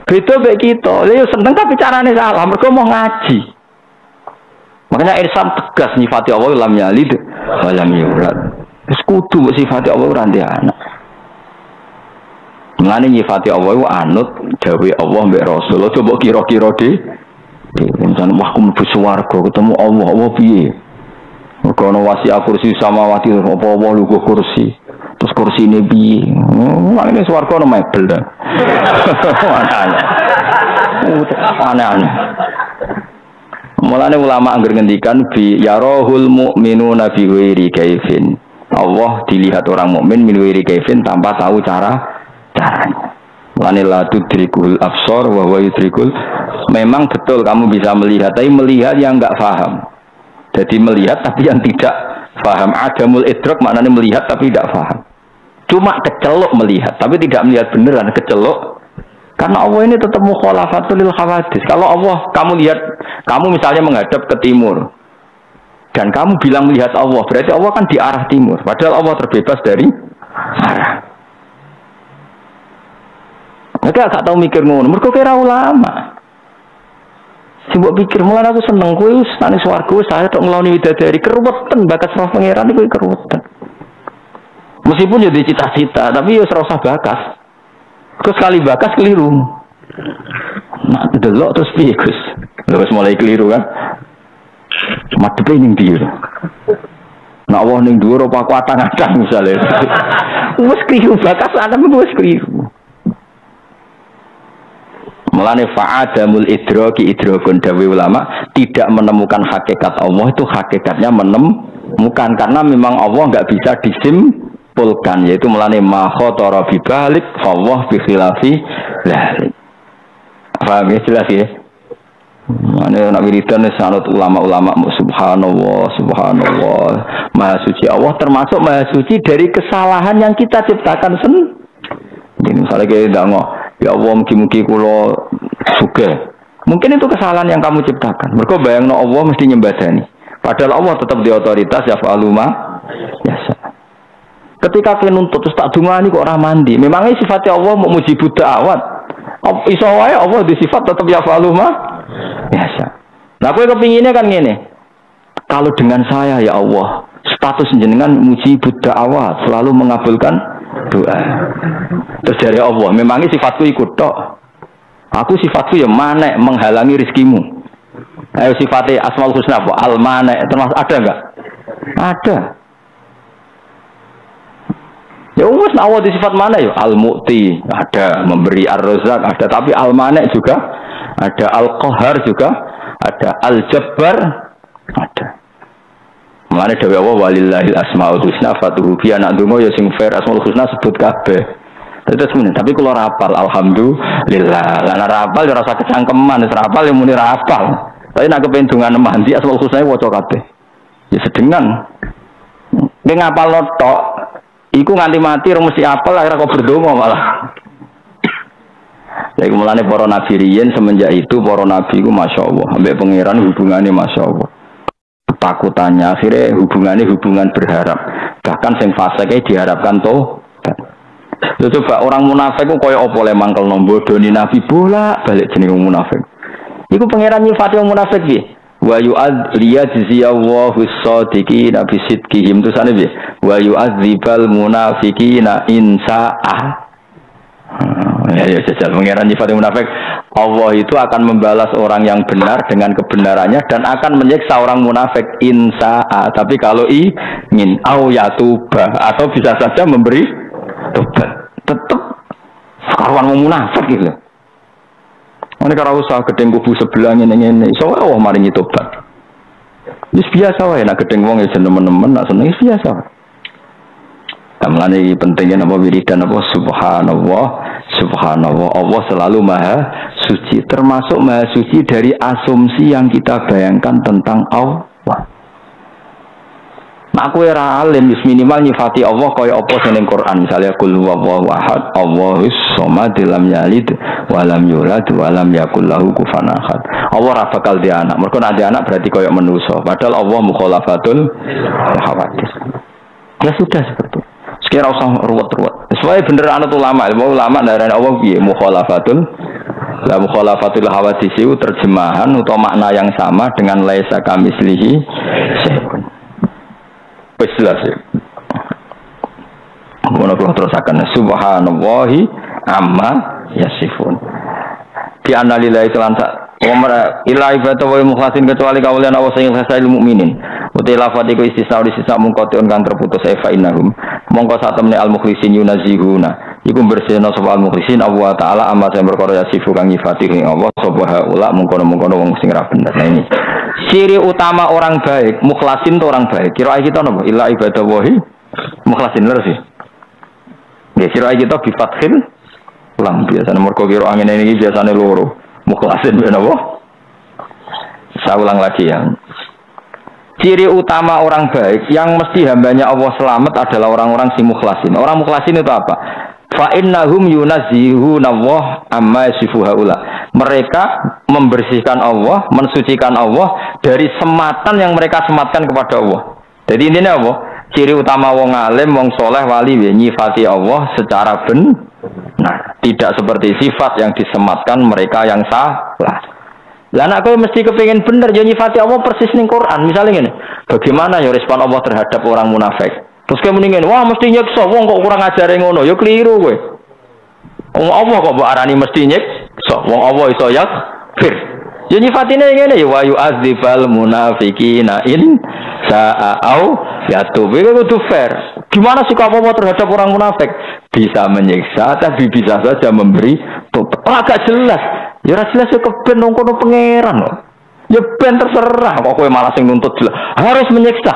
Beda mek kita. Lha yo seneng tapi carane salah. Mergo mau ngaji. Makanya Islam tegas nyifati Allah lam yalid wa lam yulad. Wis kudu sifati Allah ora ndek anak. Mulane nyifati Allah iku anut dawuh Allah mbek Rasul. Coba kira-kira misalnya wah aku mlebu swarga ketemu Allah piye? Mergo ana wasi'a kursi samawati apa lu kursi. Terus kursi ini piye? Ini swarga ana mebel dah. Aneh-aneh. Mulane ulama angger ngendikan bi yarahul mu'minuna bi ghairi kaifin. Allah dilihat orang mukmin min ghairi kaifin tanpa tahu caranya. Mulane la tudrikul absar wa huwa yudrikul. Memang betul kamu bisa melihat, tapi melihat yang enggak paham. Jadi melihat tapi yang tidak paham. Adamul idrak maknanya melihat tapi tidak paham. Cuma kecelok melihat, tapi tidak melihat beneran kecelok. Karena Allah ini tetap mukhalafatul lil hawadis. Kalau Allah, kamu lihat, kamu misalnya menghadap ke timur, dan kamu bilang melihat Allah, berarti Allah kan di arah timur. Padahal Allah terbebas dari arah. Mereka gak tahu mikir ngono. Mereka kira ulama. Sibuk pikir, mulai aku seneng kuwi wis nang swarga saya tok ngloni widadari keruwetan bakas roh pangeran iku keruwetan. Meskipun jadi cita-cita, tapi ya ora usah bakas. Terus sekali bakas keliru. Nah, delok terus piye, Gus? Terus mulai keliru kan. Madhepe ning ndi? Nah, Allah ning dhuwur apa aku atang-atang misale. Wes keliru bakas ana wis keliru. Mulane fa'adamul idraki idrakun dawi ulama tidak menemukan hakikat Allah itu hakikatnya menemukan karena memang Allah enggak bisa disimpulkan yaitu mulane ma khatara bi balik Allah bi khilafi dzalik. Paham ya jelas ya? Mane nak wiridan sanad ulama-ulama subhanallah subhanallah maha suci Allah termasuk maha suci dari kesalahan yang kita ciptakan sendiri. Jadi misalnya kita ndang ya Allah mugi-mugi kula sugih. Mungkin itu kesalahan yang kamu ciptakan. Mergo bayangno Allah mesti nyembadani. Padahal Allah tetap di otoritas ya fa'aluma yasa. Ketika kita nuntut terus tak dungani kok ora mandi. Memangnya sifatnya Allah mau mujibud da'awat. Iso wae Allah di sifat tetap ya fa'aluma yasa. Nah kowe kepinginnya kan ngene. Kalau dengan saya ya Allah, status jenengan mujibud da'awat, selalu mengabulkan doa. Terus dari Allah, memangnya sifatku ikut tok. Aku sifatku ya manek menghalangi rizkimu. Ayo sifatnya Asmaul Husna apa? Al-manek termasuk ada enggak? Ada. Ya wis Allah di sifat mana ya? Al-Mu'ti ada, memberi Ar-Razzaq ada, tapi Al-Manek juga ada, Al-Qahar juga ada, Al-Jabbar ada. Mulane dawuh Allah walillahil asmaul husna fatuhu bi anak donga ya sing fair asmaul husna sebut kabeh. Terus men tapi kula rapal alhamdulillah. Lah nek rapal ya rasa kecangkeman, wis rapal ya muni rapal. Tapi nek kepen dongan mandi asmaul husna waca kabeh. Ya sedengan. Nek ngapal tok iku nganti mati ora mesti apal akhirnya kok berdonga malah. Lha mulane para nabi riyen semenjak itu para nabi iku masyaallah ambek pangeran hubungane masyaallah. Takutannya akhirnya hubungannya hubungan berharap bahkan sing fasike diharapkan toh. Coba orang munafik ku koyo apa le mangkel bodoh ni nabi bola balik jenenge munafik Iku pangeran nyifati wong munafik piye? Wa yu'adziyallahu as-sadiqina bi sidqihim tusane piye? Wa yu'adzibal munafiqina in sa'a. Ya jajal pangeran nyifati munafik. Allah itu akan membalas orang yang benar dengan kebenarannya dan akan menyiksa orang munafik in sa'a. Tapi kalau ingin au yatuba atau bisa saja memberi tobat. Tetap karuan munafik gitu. Ini kalau usah gedeng kubu sebelah ini, so Allah maringi tobat. Ini biasa wae, nak gedeng wong ya temen-temen, nak seneng biasa. Tamlan ini pentingnya apa wiridan apa subhanallah, subhanallah. Allah selalu maha suci, termasuk maha suci dari asumsi yang kita bayangkan tentang Allah. Nah aku era alim minimal nyifati Allah kaya apa sing ning Quran misalnya qul huwallahu ahad Allahus samad lam yalid wa lam yulad wa lam yakul lahu kufuwan ahad. Allah ra bakal di anak. Mergo nek anak berarti kaya manusa. Padahal Allah mukhalafatul hawadits. Ya sudah seperti itu. Sekira usah ruwet-ruwet. Sesuai bener anut ulama darane Allah piye mukhalafatul la mukhalafatul hawadits itu terjemahan atau makna yang sama dengan laisa kamislihi syai'un. Jelas ya. Mohon Allah terusakan. Subhanallahi amma yasifun. Di analillahi selansa. Umar ila ibadah wa mukhlasin kecuali kaulian Allah sing ikhlasal mukminin. Uti lafadz iku istisna mungkotion kang terputus fa innahum. Mongko satemne al mukhlisin yunazihuna. Iku bersihna sapa al mukhlisin Allah taala amma sing perkara yasifu kang nyifati ing Allah subhanahu wa mungkono-mungkono wong sing ra bener. Nah ini ciri utama orang baik, mukhlasin itu orang baik. Kira kita napa? Illa ibadah wahi mukhlasin lho sih. Ya kira kita bi fathil lam biasane mergo kira angin ini biasane loro. Mukhlasin napa? Saya ulang lagi ya. Ciri utama orang baik yang mesti hambanya Allah selamat adalah orang-orang si mukhlasin. Orang mukhlasin itu apa? Fa innahum yunazzihuna Allah amma yasifu haula. Mereka membersihkan Allah, mensucikan Allah dari sematan yang mereka sematkan kepada Allah. Jadi intinya apa? Ciri utama wong alim, wong soleh, wali nyifati Allah secara benar, tidak seperti sifat yang disematkan mereka yang salah. Lah anak kowe mesti kepengin bener yo nyifati Allah persis ning Quran. Misalnya ngene, bagaimana ya respon Allah terhadap orang munafik? Terus kowe mendingin, wah mesti nyiksa wong kok kurang ajare ngono, yo keliru kowe. Wong Allah kok mbok arani mesti nyiksa, wong Allah iso yakfir. Yo nyifatine ngene ya wa yu'adzibal munafiqina in sa'au yatub. Itu fair. Gimana sikap Allah terhadap orang munafik? Bisa menyiksa tapi bisa saja memberi tobat. Agak jelas. Ya ora jelas yo keben nang kono pangeran kok. Ya ben terserah kok kowe malah sing nuntut jelas. Harus menyiksa.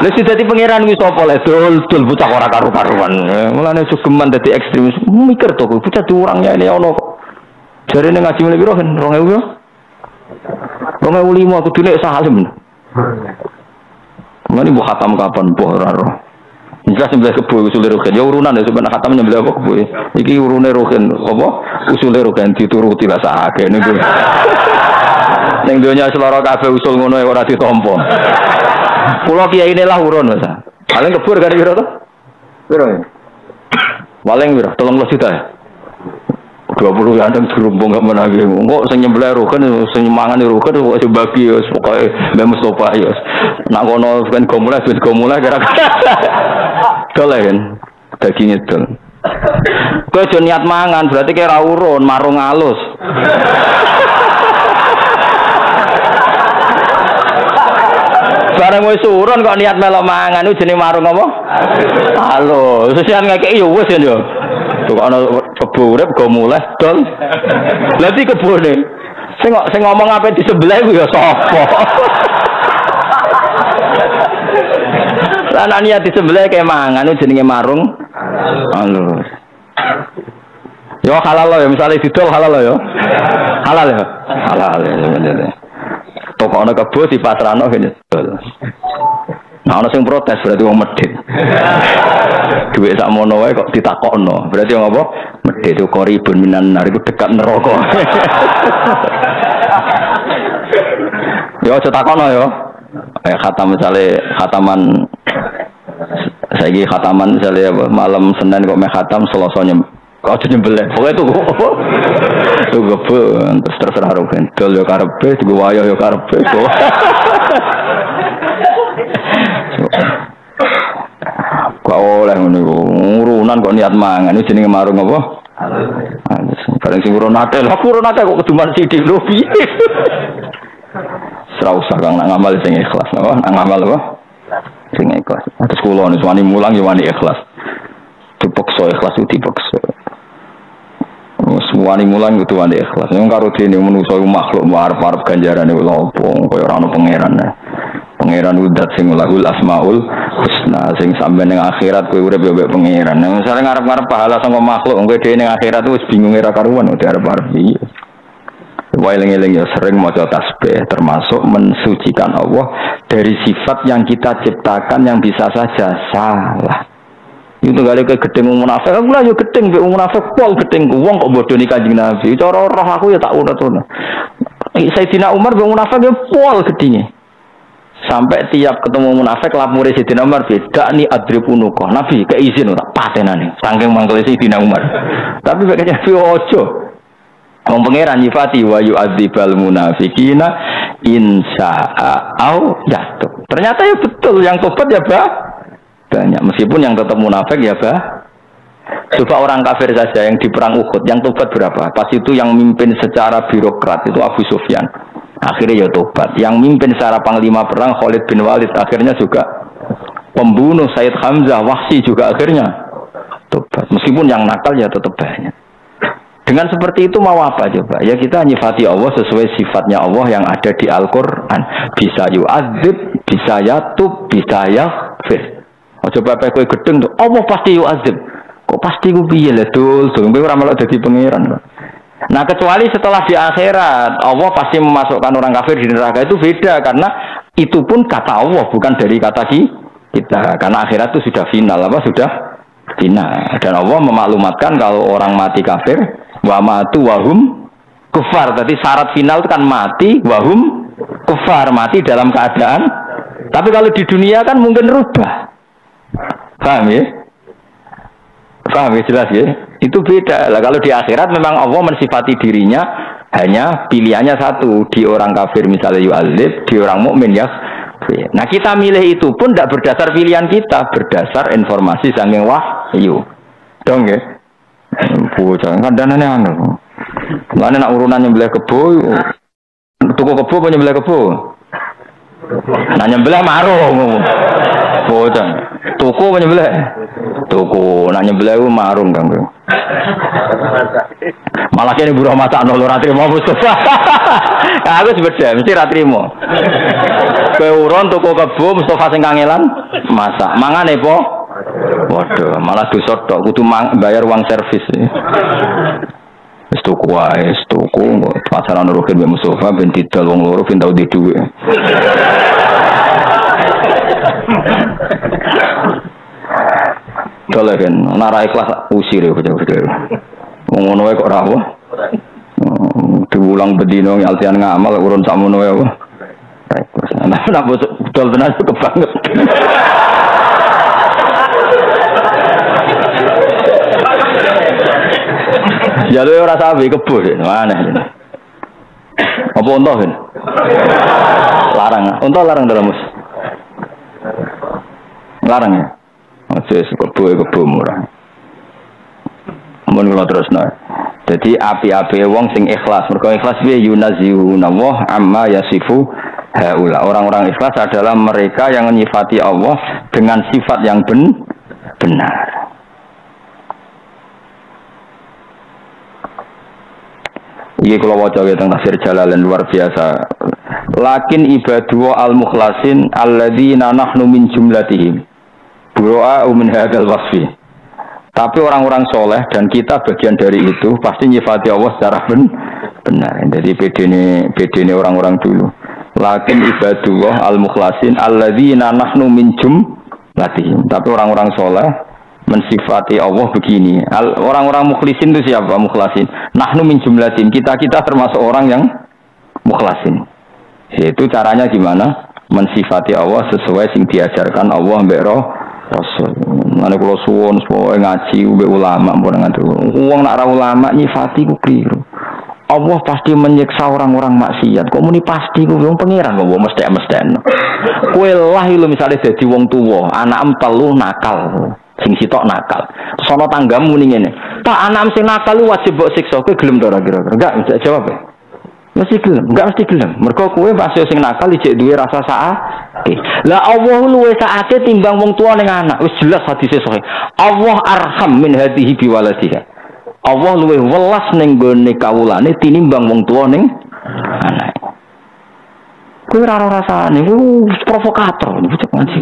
Lha sing dadi pangeran kuwi sapa le dul bocah ora karu-karuan. Mulane sugeman dadi ekstremis. Mikir to kowe bocah durangnya ini ono kok. Jarene ngaji mulai piro kan 2000 yo? 2005 kudune salim. Mane mbok khatam kapan mbok ora roh. Jelas sebelah kebo usul rohen. Ya urunan ya sebenarnya khatam sebelah kebo. Iki urune rohen apa? Usul rohen dituruti lah sakake niku. Ning donya seloro kabeh usul ngono ora ditampa. Kula kiai ini lah urun Mas. Paling kebur kan piro to? Piro ya? Paling piro? 30 juta ya? 20 anteng gerumbung gak menagi. Kok sing nyembelih rohen sing mangan rohen kok sing bagi wis pokoke Mbah Mustofa ya. Nak kono ben gomuleh wis gomuleh kira-kira. Dolen daging itu. Kowe aja niat mangan berarti kira urun marung alus. Bareng wis urun kok niat melok mangan itu jenenge marung apa? Halo, sesian ngekeki yo wis ya yo. Kok ana kebo urip go muleh dol. Lah iki kebone. Sing ngomong ape di sebelah ku ya sapa? Lah niat di sebelah kayak mangan itu jenenge marung. Halo. Yo halal ya misalnya didol halal ya. Halal ya. Halal ya. Toko ana kebo dipasrano kene dol. Nah, ana sing protes berarti wong medhit. Duit sak mono wae kok ditakokno. Berarti wong apa? Medhit itu koribun minan nar iku dekat neraka. Yo aja takokno yo. Khatam misale khataman saiki khataman misale malam Senin kok meh khatam Selasa Kau tuh nyembelih. Pokoknya tuh tuh kebo terus terserah ro bentol yo karepe, tuku wayo yo karepe. Kau oleh ngono urunan kok niat mangan itu jenenge marung apa? Paling sing urun akeh lho, urun akeh kok keduman sithik lho piye. Ora usah Kang nak ngamal sing ikhlas, napa? Nak ngamal apa? Sing ikhlas. Terus kula nek wani mulang ya wani ikhlas. Dipaksa ikhlas itu dipaksa. Wani mulang kudu wani ikhlas. Yang karo dene manusa makhluk arep-arep ganjarane lha opo kaya ora ono pangeran. Pangeran udat sing lahul asmaul husna sing sampe ning akhirat kowe urip yo mbek pangeran. Misale ngarep-ngarep pahala saka makhluk kowe dhewe ning akhirat wis bingung ora karuan arep-arep iki. Wailing-eling ya sering maca tasbih termasuk mensucikan Allah dari sifat yang kita ciptakan yang bisa saja salah. Itu kali ke gedeng munafik, aku lah yo gedeng mbek munafik pol gedeng wong kok bodoni Kanjeng Nabi. Cara roh aku ya tak urut-urut. Sayyidina Umar mbek munafik yo pol gedinge. Sampai tiap ketemu munafik lapure Sayyidina Umar beda ni adribunuko. Nabi keizin ora patenane. Saking mangkele Sayyidina Umar. Tapi bakane ojo. Wong pangeran nyifati wa yu'adzibal munafiqina insya'a au yatub. Ternyata ya betul yang tobat ya banyak. Meskipun yang tetap munafik ya coba orang kafir saja yang di perang Uhud yang tobat berapa? Pas itu yang mimpin secara birokrat itu Abu Sufyan. Akhirnya ya tobat. Yang mimpin secara panglima perang Khalid bin Walid akhirnya juga pembunuh Sayyid Hamzah Wahsy juga akhirnya tobat. Meskipun yang nakal ya tetap banyak. Dengan seperti itu mau apa coba? Ya kita nyifati Allah sesuai sifatnya Allah yang ada di Al-Quran. Bisa yu'adzib, bisa yatub, bisa yaghfir. Oh, coba pakai gedeng tuh, Allah pasti yu'adzib. Kok pasti gue piye lah dul, gue ora melok dadi pangeran. Nah kecuali setelah di akhirat, Allah pasti memasukkan orang kafir di neraka itu beda karena itu pun kata Allah bukan dari kata kita. Karena akhirat itu sudah final, sudah final. Dan Allah memaklumatkan kalau orang mati kafir wa matu wahum kufar. Tadi syarat final itu kan mati wahum kufar, mati dalam keadaan. Tapi kalau di dunia kan mungkin rubah. Paham ya? Paham ya, jelas ya? Itu beda. Lah kalau di akhirat memang Allah mensifati dirinya hanya pilihannya satu, di orang kafir misalnya yu'adzib, di orang mukmin ya. Nah kita milih itu pun tidak berdasar pilihan kita, berdasar informasi saking wahyu. Dong ya? Bocah kan danane anu. Lan nek urunan nyembelih kebo, tuku kebo apa nyembelih kebo? Nah nyembelih marung. Bocah. Tuku apa nyembelih? Tuku. Nah nyembelih marung Kang. Malah kene buruh masakno ora trimo Mustafa. Aku sebeda mesti ra trimo. Kowe urun tuku kebo Mustafa sing kangelan masak. Mangane po? Waduh, malah dosa tok kudu bayar uang servis. Wis tuku wae, wis tuku pasaran nurukin mbek Mustafa ben didol wong loro ben tau di dhuwit. Dole kan ora ikhlas usir ya bocah-bocah. Wong ngono wae kok ora apa. Diulang bedino ngaltian ngamal urun sakmono wae apa. Terus ana bocah dol tenan kebanget. Ya lu ora sawi kebo sih, mana ini? Apa unta kan? Larang, unta larang dalam mus. Larang ya. Oke, kebo murah. Mun kula terusno. Jadi api-api wong sing ikhlas, mergo ikhlas piye yunazihuna wa amma yasifu haula. Orang-orang ikhlas adalah mereka yang menyifati Allah dengan sifat yang benar. Iki kula waca teng tafsir Jalalain luar biasa. Lakin ibadu al-mukhlasin alladzina nahnu min jumlatihim. Bu'a min hadzal wasfi. Tapi orang-orang soleh dan kita bagian dari itu pasti nyifati Allah secara benar. Jadi bedene orang-orang dulu. Lakin ibadu al-mukhlasin alladzina nahnu min jumlatihim. Tapi orang-orang soleh mensifati Allah begini. Orang-orang mukhlisin itu siapa? Mukhlasin. Nahnu min jumlatin. Kita termasuk orang yang mukhlasin. Itu caranya gimana? Mensifati Allah sesuai sing diajarkan Allah mbek Rasul. Mane kula suwun supaya ngaji mbek ulama mpun ngatur. Wong nak ra ulama nyifati ku keliru. Allah pasti menyiksa orang-orang maksiat. Kok muni pasti ku wong pangeran kok mesti-mesti. Kowe lah lho misale dadi wong tuwa, anak telu nakal. Sing sitok nakal. Sono tanggamu ning ngene. Tak anak sing nakal wajib mbok siksa. Kowe gelem ta ora kira-kira? Enggak bisa jawab. Mesti gelem, enggak mesti gelem. Mergo kowe pas sing nakal ijek duwe rasa saake. Lah Allah luwe saake timbang wong tuwa ning anak. Wis jelas hadise sahih. Allah arham min hadhihi biwaladiha. Allah luwe welas ning gone kawulane tinimbang wong tuwa ning anak. Kowe ora rasane ku provokator bocah ngaji.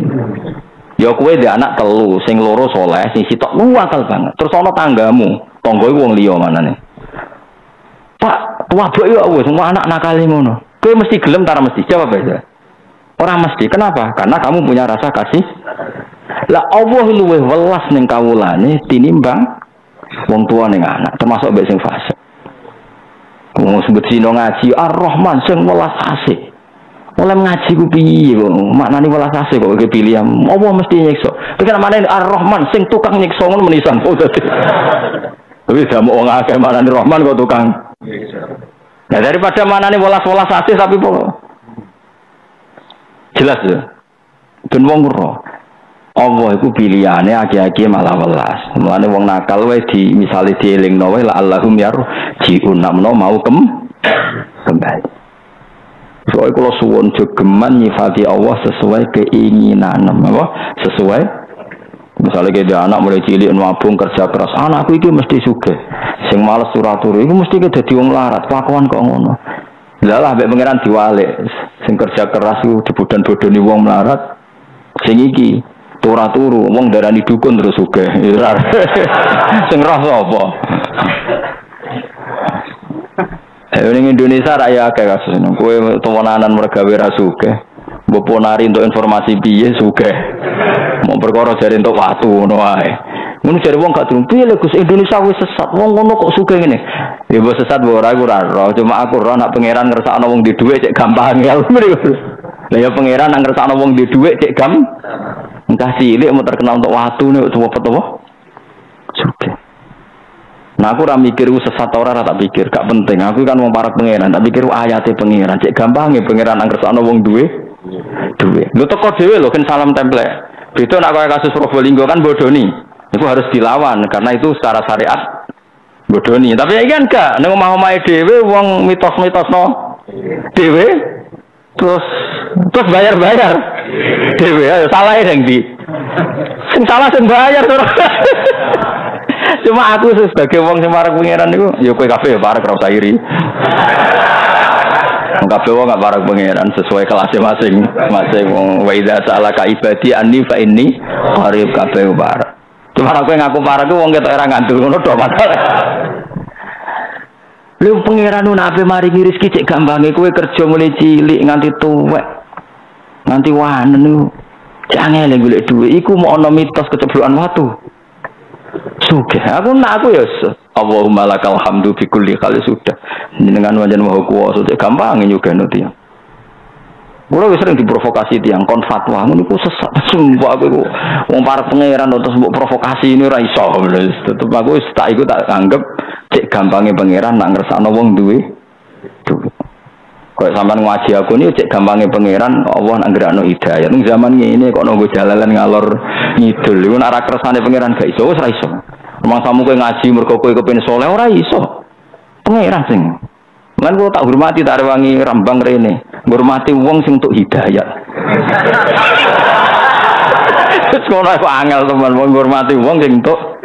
Ya kowe ndek anak telu, sing loro saleh, sing sitok akal banget. Terus ana tanggamu, tangga iku wong liya manane. Pak, wabuk yo wis semua anak nakal ngono. Kowe mesti gelem ta mesti? Jawab aja. Ora mesti. Kenapa? Karena kamu punya rasa kasih. Lah Allah luwih welas ning kawulane tinimbang wong tua ning anak, termasuk mbek sing fasik. Wong sebut sino ngaji Ar-Rahman sing welas asih. Oleh ngaji ku piye kok maknane welas asih kok kepilih Allah mesti nyiksa. Pikir maknane Ar-Rahman sing tukang nyiksa ngono menisan. Tapi jamu wong akeh maknane Rahman kok tukang. Nah daripada maknane welas-welas asih tapi jelas ya. Ben wong ora. Allah iku pilihane aki-aki malah welas. Mulane wong nakal wae di misale dielingno wae la Allahum yarji'un namno mau kembali. Soale kula suwun jogeman nyifati Allah sesuai keinginan apa? Sesuai misalnya ke anak mulai cilik nabung kerja keras. Anakku iki mesti sugih. Sing males turu-turu iku mesti dadi wong larat. Kelakuan kok ngono. Lah lah mbek pangeran diwalik. Sing kerja keras iku dibodan-bodoni wong melarat. Sing iki turu-turu wong darani dukun terus sugih. Sing roh sapa? Ning Indonesia raya akeh kasus ngono. Kowe temenanan mergawe ra sugih. Mbok ponari untuk informasi piye sugih. Mau perkara jare entuk watu ngono wae. Ngono jare wong gak durung piye lho Gus Indonesia wis sesat. Wong ngono kok sugih ngene. Ya mbok sesat mbok ora roh, cuma aku roh nak pangeran ngersakno wong di dhuwit cek gampang ya. Lah ya pangeran nak ngersakno wong di dhuwit cek entah cilik mau terkenal untuk watu nek cepet apa? Sugih. Nah aku ora mikir sesat ora tak pikir, gak penting. Aku kan wong para pangeran, tak pikir ayate pangeran. Cek gampange pangeran anggersakno wong duwe. Lho teko dhewe lho kan salam template. Beda nek kaya kasus Probolinggo kan bodoni. Itu harus dilawan karena itu secara syariat bodoni. Tapi iki kan gak ning omah-omahe dhewe wong mitos-mitosno dhewe terus bayar-bayar dhewe ayo salah ning ndi. Sing salah sing bayar Cuma aku sebagai wong sing parek pangeran niku ya kowe kabeh ya parek ora usah iri. Wong kabeh wong gak parek pangeran sesuai kelasnya masing-masing wong wa idza salaka ibadi anni fa inni qarib kabeh parek. Cuma aku ngaku parek ku wong ketok ora ngandel ngono tok masalah. Lu pangeran nu nabe maringi rezeki cek gampange kowe kerja mulai cilik nganti tuwek. Nganti wanen niku jangan golek dhuwit iku mau ana mitos keceblokan watu. Sugih. Aku ya Allahumma lakal hamdu fi kulli kali sudah. Dengan wajan maha kuwasa cek gampang nyugeno tiyang. Kulo wis sering diprovokasi tiyang kon fatwa ngono iku sesat. Sumpah aku iku wong para pangeran terus mbok provokasi ini ora iso. Tetep aku wis tak iku tak anggap cek gampange pangeran nak ngersakno wong duwe. Kok sampean ngaji aku ini cek gampange pangeran Allah nak gerakno hidayah. Ning zaman ngene kok nunggu jalalan ngalor ngidul iku nak ra kersane pangeran gak iso wis ra iso. Mangsamu kowe ngaji mergo kowe kepengin saleh ora iso. Pangeran sing. Lan kok tak hormati tak rewangi rambang rene. Ngurmati wong sing untuk hidayah. Wis ngono kok angel teman wong ngurmati wong sing untuk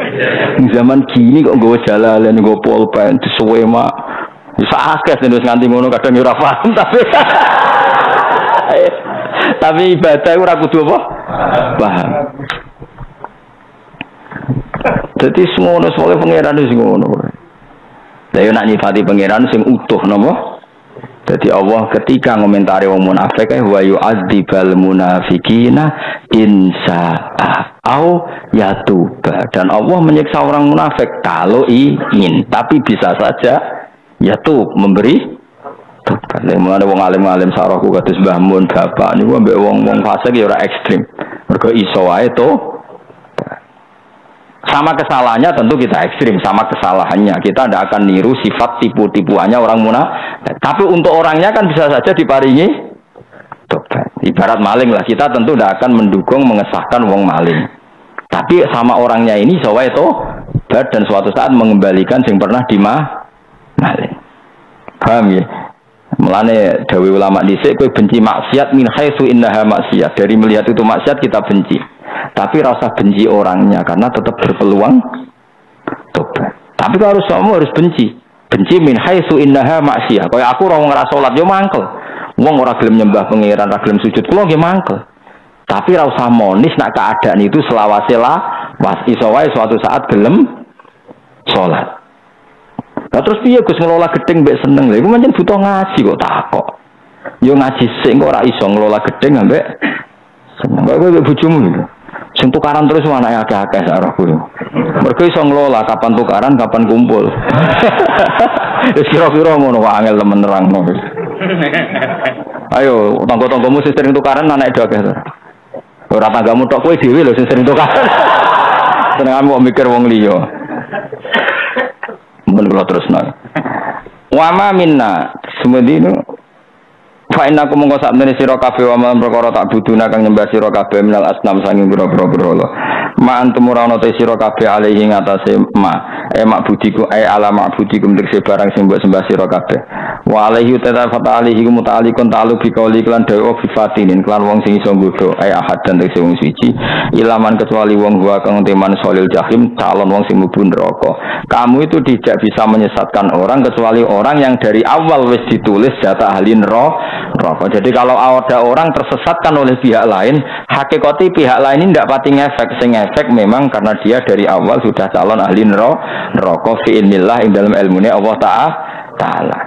zaman gini kok nggawa jalalan nggo pulpen disuwe mak. Bisa akeh terus nganti ngono kadang ora paham tapi ibadah ora kudu apa? Paham. Jadi semono soalnya pangeran sing ngono. Lah yo nak nyifati pangeran sing utuh napa? Jadi Allah ketika ngomentari wong munafik wa yu'adzibal munafiqina insya'a au yatuba dan Allah menyiksa orang munafik kalau ingin tapi bisa saja yatub memberi tobat. Mulane wong alim-alim sarahku kados Mbah Mun bapak niku ambek wong-wong fasik ya ora ekstrem. Mergo iso wae to Sama kesalahannya tentu kita ekstrim, sama kesalahannya kita tidak akan niru sifat tipu-tipuannya orang munafik. Tapi untuk orangnya kan bisa saja diparingi tobat. Ibarat maling lah, kita tentu tidak akan mendukung mengesahkan wong maling. Tapi sama orangnya ini soalnya tobat dan suatu saat mengembalikan yang pernah maling. Paham ya? Mulane dawe ulama dhisik kowe benci maksiat min haitsu innaha maksiat. Dari melihat itu maksiat kita benci. Tapi rasa benci orangnya karena tetap berpeluang tobat. Tapi kalau kamu harus benci min haitsu innaha maksiat. Kayak aku ora ngrasa salat yo mangkel. Wong ora gelem nyembah pangeran, ora gelem sujud, kula nggih mangkel. Tapi ora usah monis nek keadaan itu selawase lah, was iso wae suatu saat gelem salat. Lah terus piye Gus ngelola gedeng mbek seneng lho. Iku pancen butuh ngaji kok takok. Yo ngaji sing kok ora iso ngelola gedeng ambek seneng. Kok kowe bojomu lho. Sing tukaran terus anake akeh-akeh sak rohku. Mergo iso ngelola kapan tukaran, kapan kumpul. Wis kira-kira ngono wae angel temen nerangno. Ayo, tangga-tanggamu sing sering tukaran anake do akeh. Ora tanggamu tok kowe dhewe lho sing sering tukaran. Senenganmu kok mikir wong liya. Mun kula terusno. Wa ma minna semedino fa innakum mongko sak meneh sira kabeh wa man perkara tak buduna kang nyembah sira kabeh minal asnam sanging pira-pira berhala. Ma antum ora ana te sira kabeh alaihi ngatasé mak budiku ala ma'budikum tegese barang sing mbok sembah sira kabeh. Wa alaihi tatafat alaihi muta'alliqun ta'alluq bi qauli lan dawa fi fatinin klan wong sing iso nggodho ahad dan tegese wong suci ilaman kecuali wong gua kang teman solil jahim calon wong sing mlebu neraka. Kamu itu tidak bisa menyesatkan orang kecuali orang yang dari awal wis ditulis jatah ahli neraka. Jadi kalau ada orang tersesatkan oleh pihak lain, hakikati pihak lain ini tidak pati ngefek, sing efek memang karena dia dari awal sudah calon ahli neraka fi ilmillah ing dalam ilmune Allah Ta'ala.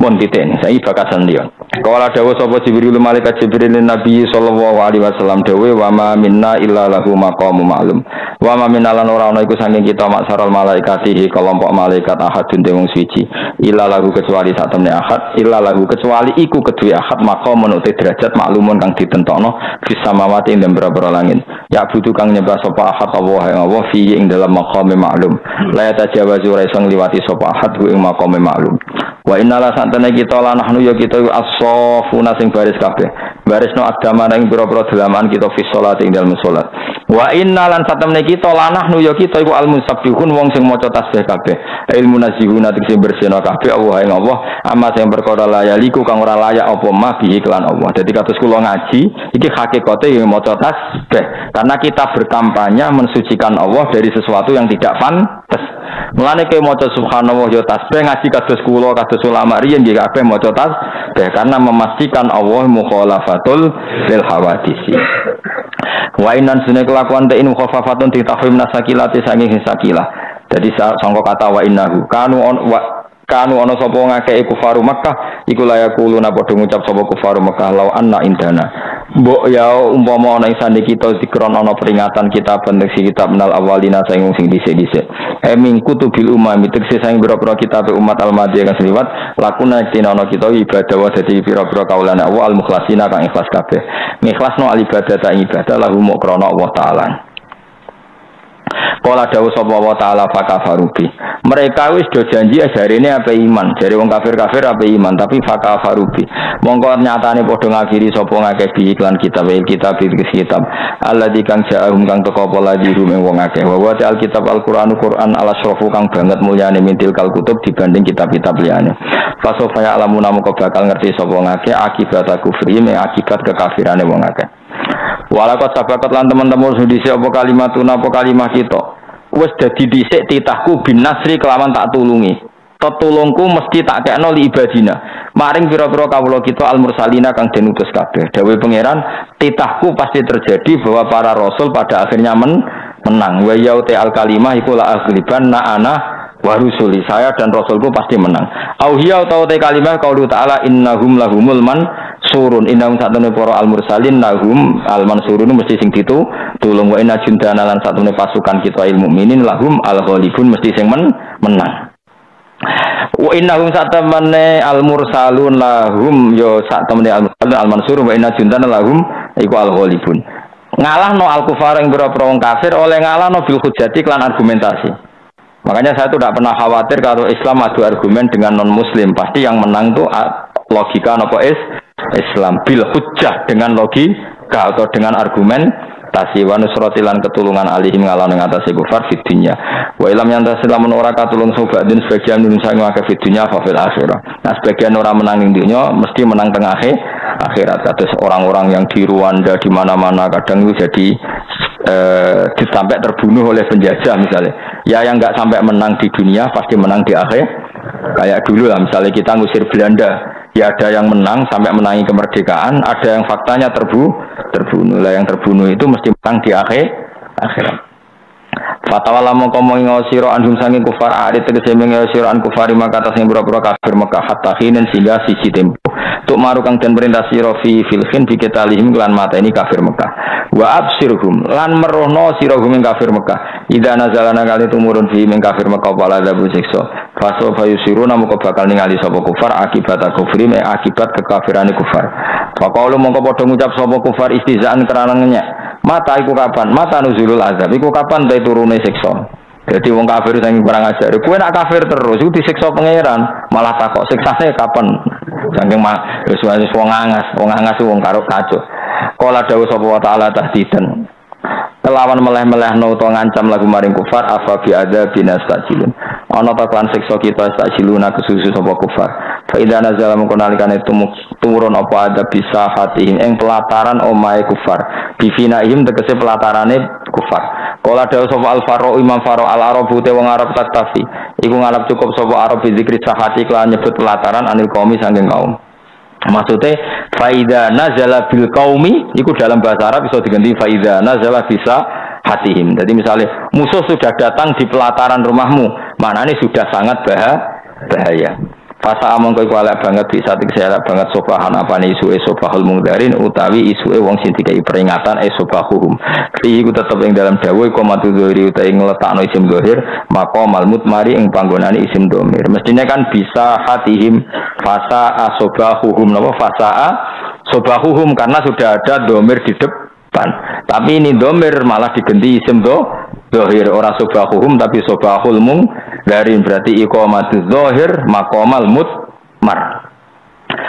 Mun titen saya bakasan dia. Kala dawuh sapa Jibril malaikat Jibril Nabi sallallahu alaihi wasallam dawuh wa ma minna illa lahu maqamun ma'lum. Wa ma minna lan ora ana iku saking kita maksarul malaikatihi kelompok malaikat ahadun wong suci. Illa lahu kecuali sak temne ahad, illa lahu kecuali iku kedue ahad maqamun uti derajat maklumun kang ditentokno fis samawati ing boro-boro langit. Ya butuh kang nyembah sapa ahad Allah fi ing dalam maqam ma'lum. La tajawazu ora iso ngliwati sapa ahad ing maqam ma'lum. Wa innala santene kita lan nahnu ya kita as-safuna sing baris kabeh. Barisno agama ing pira-pira dalaman kita fi salat ing dalem salat. Wa innalan satemene kita lan nahnu ya kita iku al-musabbihun wong sing maca tasbih kabeh. Ilmu nazihuna sing bersihna kabeh Allah ing Allah amma sing perkara layaliku kang ora layak apa mah bi iklan Allah. Dadi kados kula ngaji iki hakikate yang maca tasbih karena kita berkampanye mensucikan Allah dari sesuatu yang tidak pantes. Mulane kowe maca subhanallah ya tasbih ngaji kados kula kados ulama riyen nggih kabeh maca tasbih karena memastikan Allah mukhalafatul lil hawadisi. Wa inan sunne kelakuan ta in mukhafafatun ditafhim nasakilati sanging sakilah. Jadi sangka kata wa innahu kanu ana sapa ngakeh kufaru Makkah iku layakuluna padha ngucap sapa kufaru Makkah law anna indana. Mbok ya umpama ana ing sande kita zikron ana peringatan kita bentuk kitab menal awalina sing dhisik-dhisik. Min kutubil umami tegese sing pira-pira kitab umat al-madiyah kang liwat lakuna tinana kita ibadah wa dadi pira-pira kaulane Allah al-mukhlasina kang ikhlas kabeh. Ikhlasno al-ibadah ta ibadah lahu krana Allah taala. Kala dawuh sapa wa ta'ala fakafarubi. Mereka wis do janji ajarene ape iman, jare wong kafir-kafir ape iman tapi fakafarubi. Mongko nyatane padha ngakiri sapa ngakeh bi iklan kitab kitab alladzi kang ja'ahum kang teko apa lagi rum wong akeh. Wa ta'al kitab Al-Qur'an ala syrafu kang banget mulyane mintil kal kutub dibanding kitab-kitab liyane. Fasofa ya alamuna mongko bakal ngerti sapa ngakeh akibat kufri akibat kekafirane wong akeh. Walakot sabakat lan teman-teman sudisi apa kalimatuna apa kalimah kita wis dadi dhisik titahku bin nasri kelawan tak tulungi tetulungku mesti tak kekno li ibadina maring pira-pira kawula kita al mursalina kang den utus kabeh dawuh pangeran titahku pasti terjadi bahwa para rasul pada akhirnya menang wa yaute al kalimah iku la aghliban na ana wa rusuli saya dan rasulku pasti menang au hiya utaute kalimah qaulu ta'ala innahum lahumul surun innahum satune para al-mursalin lahum al-mansurun mesti sing tulung wa inna jundana lan satune pasukan kita ilmu mukminin lahum al-ghalibun mesti sing menang wa innahum satamane al-mursalun lahum yo satamane al-mursalun al-mansurun wa inna jundana lahum iku al-ghalibun ngalahno al-kufar yang pira-pira wong kafir oleh ngalahno bil hujjati lan argumentasi. Makanya saya tuh tidak pernah khawatir kalau Islam adu argumen dengan non muslim, pasti yang menang tuh logika nopo Islam bil hujjah dengan logika atau dengan argumen tasi wa nusratilan ketulungan alihim ngalahno ngatasi kufar fid dunya wa ilam yantasilamun ora katulung sobadin sebagian nusa ngake fid dunya fa fil akhirah. Nah sebagian orang menang ning dunya mesti menang tengah akhirat. Kados orang-orang yang di Rwanda di mana-mana kadang itu jadi sampai terbunuh oleh penjajah misalnya. Ya yang nggak sampai menang di dunia pasti menang di akhir. Kayak dulu lah misalnya kita ngusir Belanda, ya ada yang menang sampai menangi kemerdekaan, ada yang faktanya terbunuh. Lah yang terbunuh itu mesti menang di akhirat. Fatawala mongko mengo sira anhum sange kufar arit tegese mengo sira an kufari maka atas sing pura-pura kafir Mekah hatta khinen sehingga siji tempo tuk maru kang den perintah sira fi filkhin bi ketalihim lan mata ini kafir Mekah wa absirhum lan merohno sira hum kafir Mekah ida nazalana kali tumurun fi men kafir Mekah wala dabu siksa faso fayusiruna moko bakal ningali sapa kufar akibat kufri me akibat kekafirane kufar faqalu mongko padha ngucap sapa kufar istizaan kerana ngenyek mata iku kapan mata nuzulul azab iku kapan ta turune siksa. Jadi wong kafir sing perang ajar kowe nak kafir terus iku disiksa pangeran malah takok siksane kapan saking wis wong angas wong karo kacau kala dawuh sapa wa taala tahdidan kelawan meleh-melehno utawa ngancam lagu maring kufar afa bi adzabin astajilun ana ta kan siksa kita astajiluna kesusu sapa kufar fa idza nazala mung nalikane turun apa ada bisa hatihim ing pelataran omahe kufar bifinaihim tegese pelatarane kufar kala dawuh sapa al-faro imam faro al-arabu te wong arab taktafi iku ngalap cukup sapa arab zikri sahati kelan nyebut pelataran anil qaumi saking kaum. Maksudnya faida nazala bil qaumi itu dalam bahasa Arab bisa diganti faida nazala bisa hatihim. Jadi misalnya musuh sudah datang di pelataran rumahmu, mana ini sudah sangat bahaya. Fasa among kowe elek banget bisa elek banget sobahan apane isuke sobahul mungdarin utawi isuke wong sing dikai peringatan sobahuhum. Iku tetep ing dalam dawuh komatu dzahiri utawi ngletakno isim dzahir maqamal mutmari ing panggonane isim dhamir. Mestinya kan bisa hatihim fasa asobahuhum napa fasa sobahuhum karena sudah ada dhamir di depan. Tapi ini dhamir malah diganti isim dzahir ora sobahuhum tapi sobahul mungdarin berarti iqamatuz dzahir maqamal mutmar.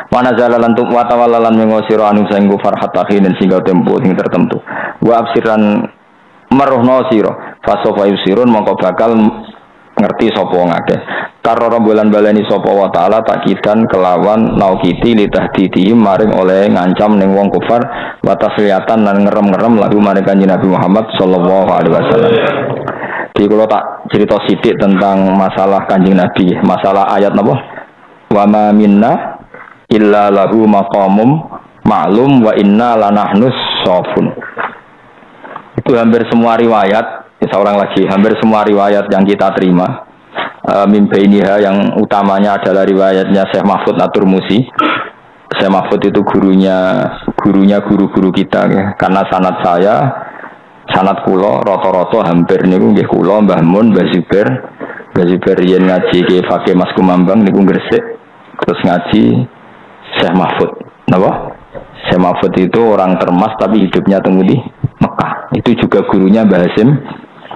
Wana zalalan tu watawalan mengosiro anu sing kufar hatta khinin sehingga tempo sing tertentu. Wa absiran maruhno siro fasofa yusirun mongko bakal ngerti sapa wong akeh. Karora bulan baleni sapa wa taala takidan kelawan naukiti litahdidihim maring oleh ngancam ning wong kufar wa tasriyatan lan ngerem-ngerem lagu maring Kanjeng Nabi Muhammad sallallahu alaihi wasallam. Jadi kalau tak cerita sidik tentang masalah Kanjeng Nabi, masalah ayat napa? Wa ma minna illa lahu maqamum ma'lum wa inna lanahnus shafun. Itu hampir semua riwayat, seorang lagi, hampir semua riwayat yang kita terima. Mimbainiha yang utamanya adalah riwayatnya Syekh Mahfud At-Turmusi. Syekh Mahfud itu gurunya guru-guru kita ya. Karena sanad saya, sanad kula rata-rata hampir niku nggih kula Mbah Mun, Mbah Zubair yen ngaji ke Fakih Mas Kumambang niku Gresik. Terus ngaji Syekh Mahfud. Napa? Syekh Mahfud itu orang Termas tapi hidupnya tunggu di Mekah. Itu juga gurunya Mbah Hasim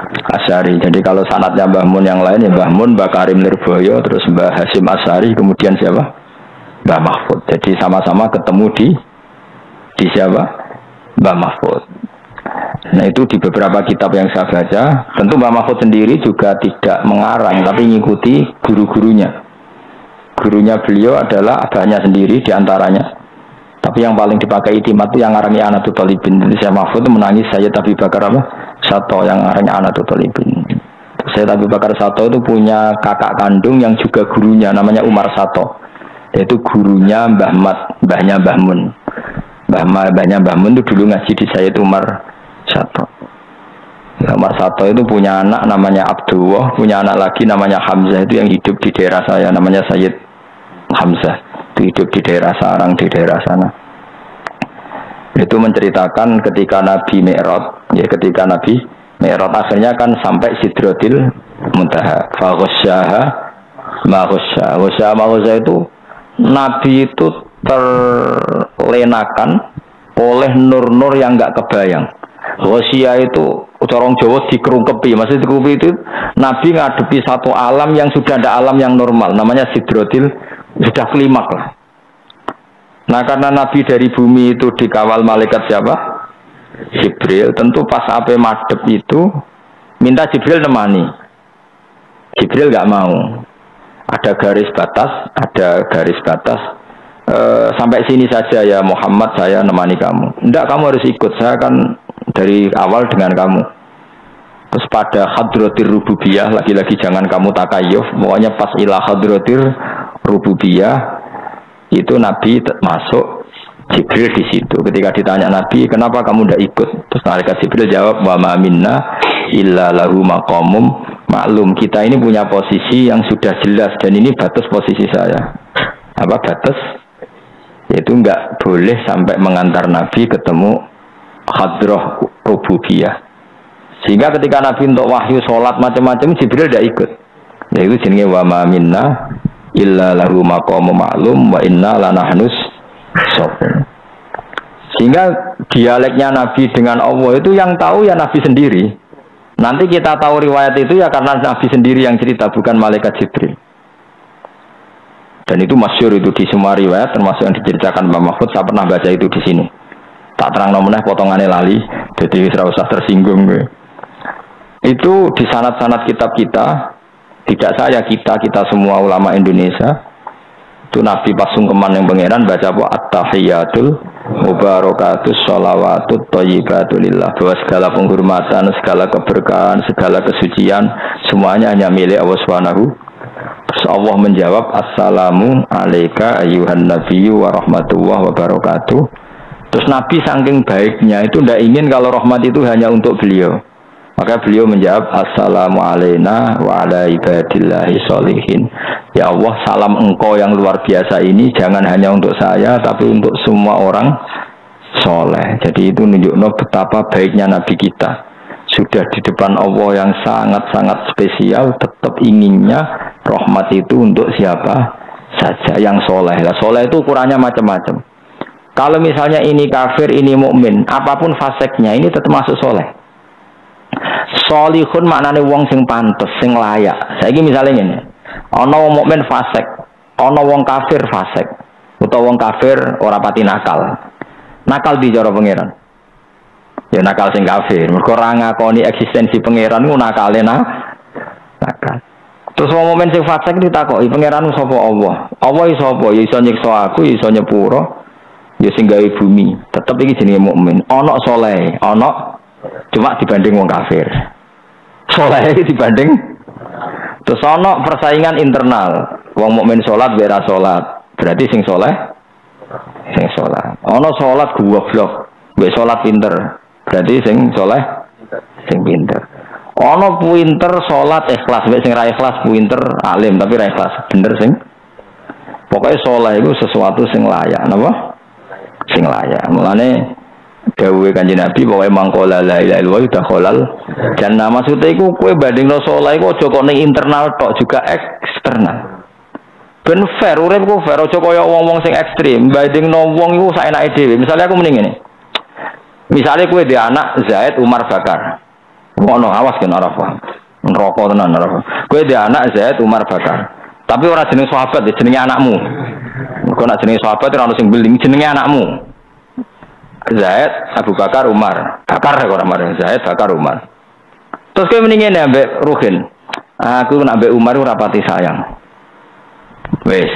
Asy'ari. Jadi kalau sanadnya Mbah Mun yang lain ya Mbah Mun, Mbah Karim Lirboyo, terus Mbah Hasim Asy'ari, kemudian siapa? Mbah Mahfud. Jadi sama-sama ketemu di siapa? Mbah Mahfud. Nah itu di beberapa kitab yang saya baca, tentu Mbah Mahfud sendiri juga tidak mengarang, tapi mengikuti guru-gurunya. Gurunya beliau adalah abahnya sendiri diantaranya. Tapi yang paling dipakai itimat itu yang ngarangnya Anatul Talibin. Jadi Syekh Mahfud itu menangis Sayyid Abi Bakar Sato yang ngarangnya Anatul Talibin. Sayyid Abi Bakar Sato itu punya kakak kandung yang juga gurunya, namanya Umar Sato. Yaitu gurunya mbahnya Mbah Mun. Mbahnya Mbah Mun itu dulu ngaji di Sayyid Umar Sato. Umar Sato itu punya anak namanya Abdullah, punya anak lagi namanya Hamzah, itu yang hidup di daerah saya, namanya Sayyid Hamzah. Itu hidup di daerah Sarang, di daerah sana. Itu menceritakan ketika Nabi Mi'raj, ya ketika Nabi Mi'raj akhirnya kan sampai Sidratil Muntaha. Faghasyaha ma ghasya itu Nabi itu terlenakan oleh nur-nur yang enggak kebayang. Ghasyiyah itu orang Jawa dikerungkepi. Maksud dikerungkepi itu Nabi ngadepi satu alam yang sudah ada alam yang normal, namanya Sidratil, sudah klimak lah. Nah karena Nabi dari bumi itu dikawal malaikat siapa? Jibril. Tentu pas ape madep itu minta Jibril nemani. Jibril nggak mau. Ada garis batas. Sampai sini saja ya Muhammad, saya nemani kamu. Enggak, kamu harus ikut. Saya akan dari awal dengan kamu. Terus pada hadratir rububiyah, lagi-lagi jangan kamu takayuf. Pokoknya pas ila hadratir rububiyah itu Nabi masuk, Jibril di situ. Ketika ditanya Nabi, kenapa kamu tidak ikut? Terus malaikat Jibril jawab, wa ma minna illa lahu maqamum maklum. Kita ini punya posisi yang sudah jelas dan ini batas posisi saya. Apa batas? Yaitu enggak boleh sampai mengantar Nabi ketemu hadrah rububiyah. Sehingga ketika Nabi untuk wahyu sholat macam-macam Jibril tidak ikut. Yaitu jenenge wa ma minna illa lahu maqamum maklum wa inna lanahnus sofun. Sehingga dialeknya Nabi dengan Allah itu yang tahu ya Nabi sendiri. Nanti kita tahu riwayat itu ya karena Nabi sendiri yang cerita, bukan malaikat Jibril. Dan itu masyhur itu di semua riwayat, termasuk yang diceritakan Imam Mahfud. Saya pernah baca itu di sini. Tak terang nomeneh potongannya lali, jadi tidak usah tersinggung. Itu di sanad-sanad kitab kita, tidak saya, kita semua ulama Indonesia. Itu Nabi pas sungkeman yang pangeran baca apa at-tahiyatul mubarakatus sholawatut thayyibatulillah, bahwa segala penghormatan, segala keberkahan, segala kesucian semuanya hanya milik Allah Subhanahu. Terus Allah menjawab assalamu alayka ayyuhan nabiyyu wa rahmatullahi wa barakatuh. Terus Nabi saking baiknya itu tidak ingin kalau rahmat itu hanya untuk beliau. Maka beliau menjawab assalamu alayna wa ala ibadillahi sholihin. Ya Allah, salam engkau yang luar biasa ini jangan hanya untuk saya tapi untuk semua orang soleh. Jadi itu menunjukkan betapa baiknya Nabi kita. Sudah di depan Allah yang sangat-sangat spesial, tetap inginnya rahmat itu untuk siapa saja yang soleh. Lah soleh itu ukurannya macam-macam. Kalau misalnya ini kafir, ini mukmin, apapun faseknya ini tetap masuk soleh. Solihun maknanya wong sing pantes, sing layak. Saiki misalnya ini, ana wong mukmin fasek, ana wong kafir fasek, utawa wong kafir ora pati nakal. Nakal di cara pangeran. Ya nakal sing kafir, mergo ora ngakoni eksistensi pangeran ku nakale nakal. Terus wong mukmin sing fasik ditakoki, pangeranmu sapa Allah? Allah iso sapa? Ya iso nyiksa aku, ya iso nyepuro, ya sing gawe bumi. Tetep iki jenenge mukmin. Ana saleh, ana cuma dibanding wong kafir. Saleh dibanding. Terus ana persaingan internal. Wong mukmin salat ora salat. Berarti sing saleh sing salat. Ana salat goblok, mbek salat pinter. Berarti sing saleh sing pinter. Ana pinter salat ikhlas, mbek sing ra ikhlas pinter alim tapi ra ikhlas. Bener sing. Pokoknya saleh itu sesuatu sing layak, napa? Sing layak. Mulane dawuhe Kanjeng Nabi pokoke mangkola la ilaha illallah dakhalal jannah. Maksude iku kowe bandingno saleh iku aja kok ning internal tok, juga eksternal. Ben fair, urip ku fair, aja kaya wong-wong sing ekstrim, bandingno wong iku saenake dhewe. Misale aku mending ngene. Misale kowe dhe anak Zaid Umar Bakar. Ngono awas kan ora paham. Neraka tenan ora paham. Kowe dhe anak Zaid Umar Bakar. Tapi ora jeneng sahabat, jenenge anakmu. Mergo nek jenenge sahabat ora ono sing beling, jenenge anakmu. Zaid, Abu Bakar, Umar. Bakar kok ora marang Zaid, Bakar, Umar. Terus kowe mending ngene ambek Ruhin. Aku nek ambek Umar ora pati sayang. Wis.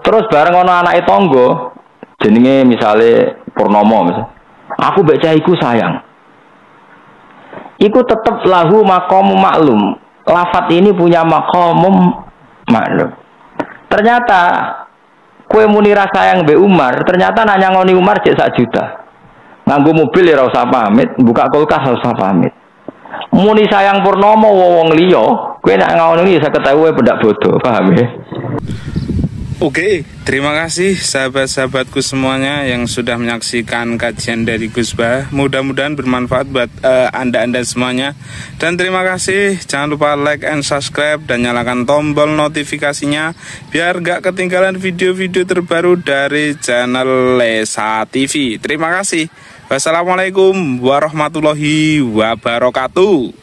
Terus bareng ana anake tangga jenenge misale Purnomo misal. Aku mbek cah iku sayang. Iku tetep lahu maqamum maklum. Lafat ini punya maqamum maklum. Ternyata kue muni rasa sayang mbek Umar, ternyata nanya ngoni Umar cek 1 juta. Nganggo mobil ya ora usah pamit, buka kulkas ora usah pamit. Muni sayang Purnomo wong liya, kowe nek ngono iki 50.000 pendak bodoh, paham ya? Oke, terima kasih sahabat-sahabatku semuanya yang sudah menyaksikan kajian dari Gus Bah. Mudah-mudahan bermanfaat buat Anda-Anda semuanya. Dan terima kasih, jangan lupa like and subscribe dan nyalakan tombol notifikasinya biar gak ketinggalan video-video terbaru dari channel Lesa TV. Terima kasih. Wassalamualaikum warahmatullahi wabarakatuh.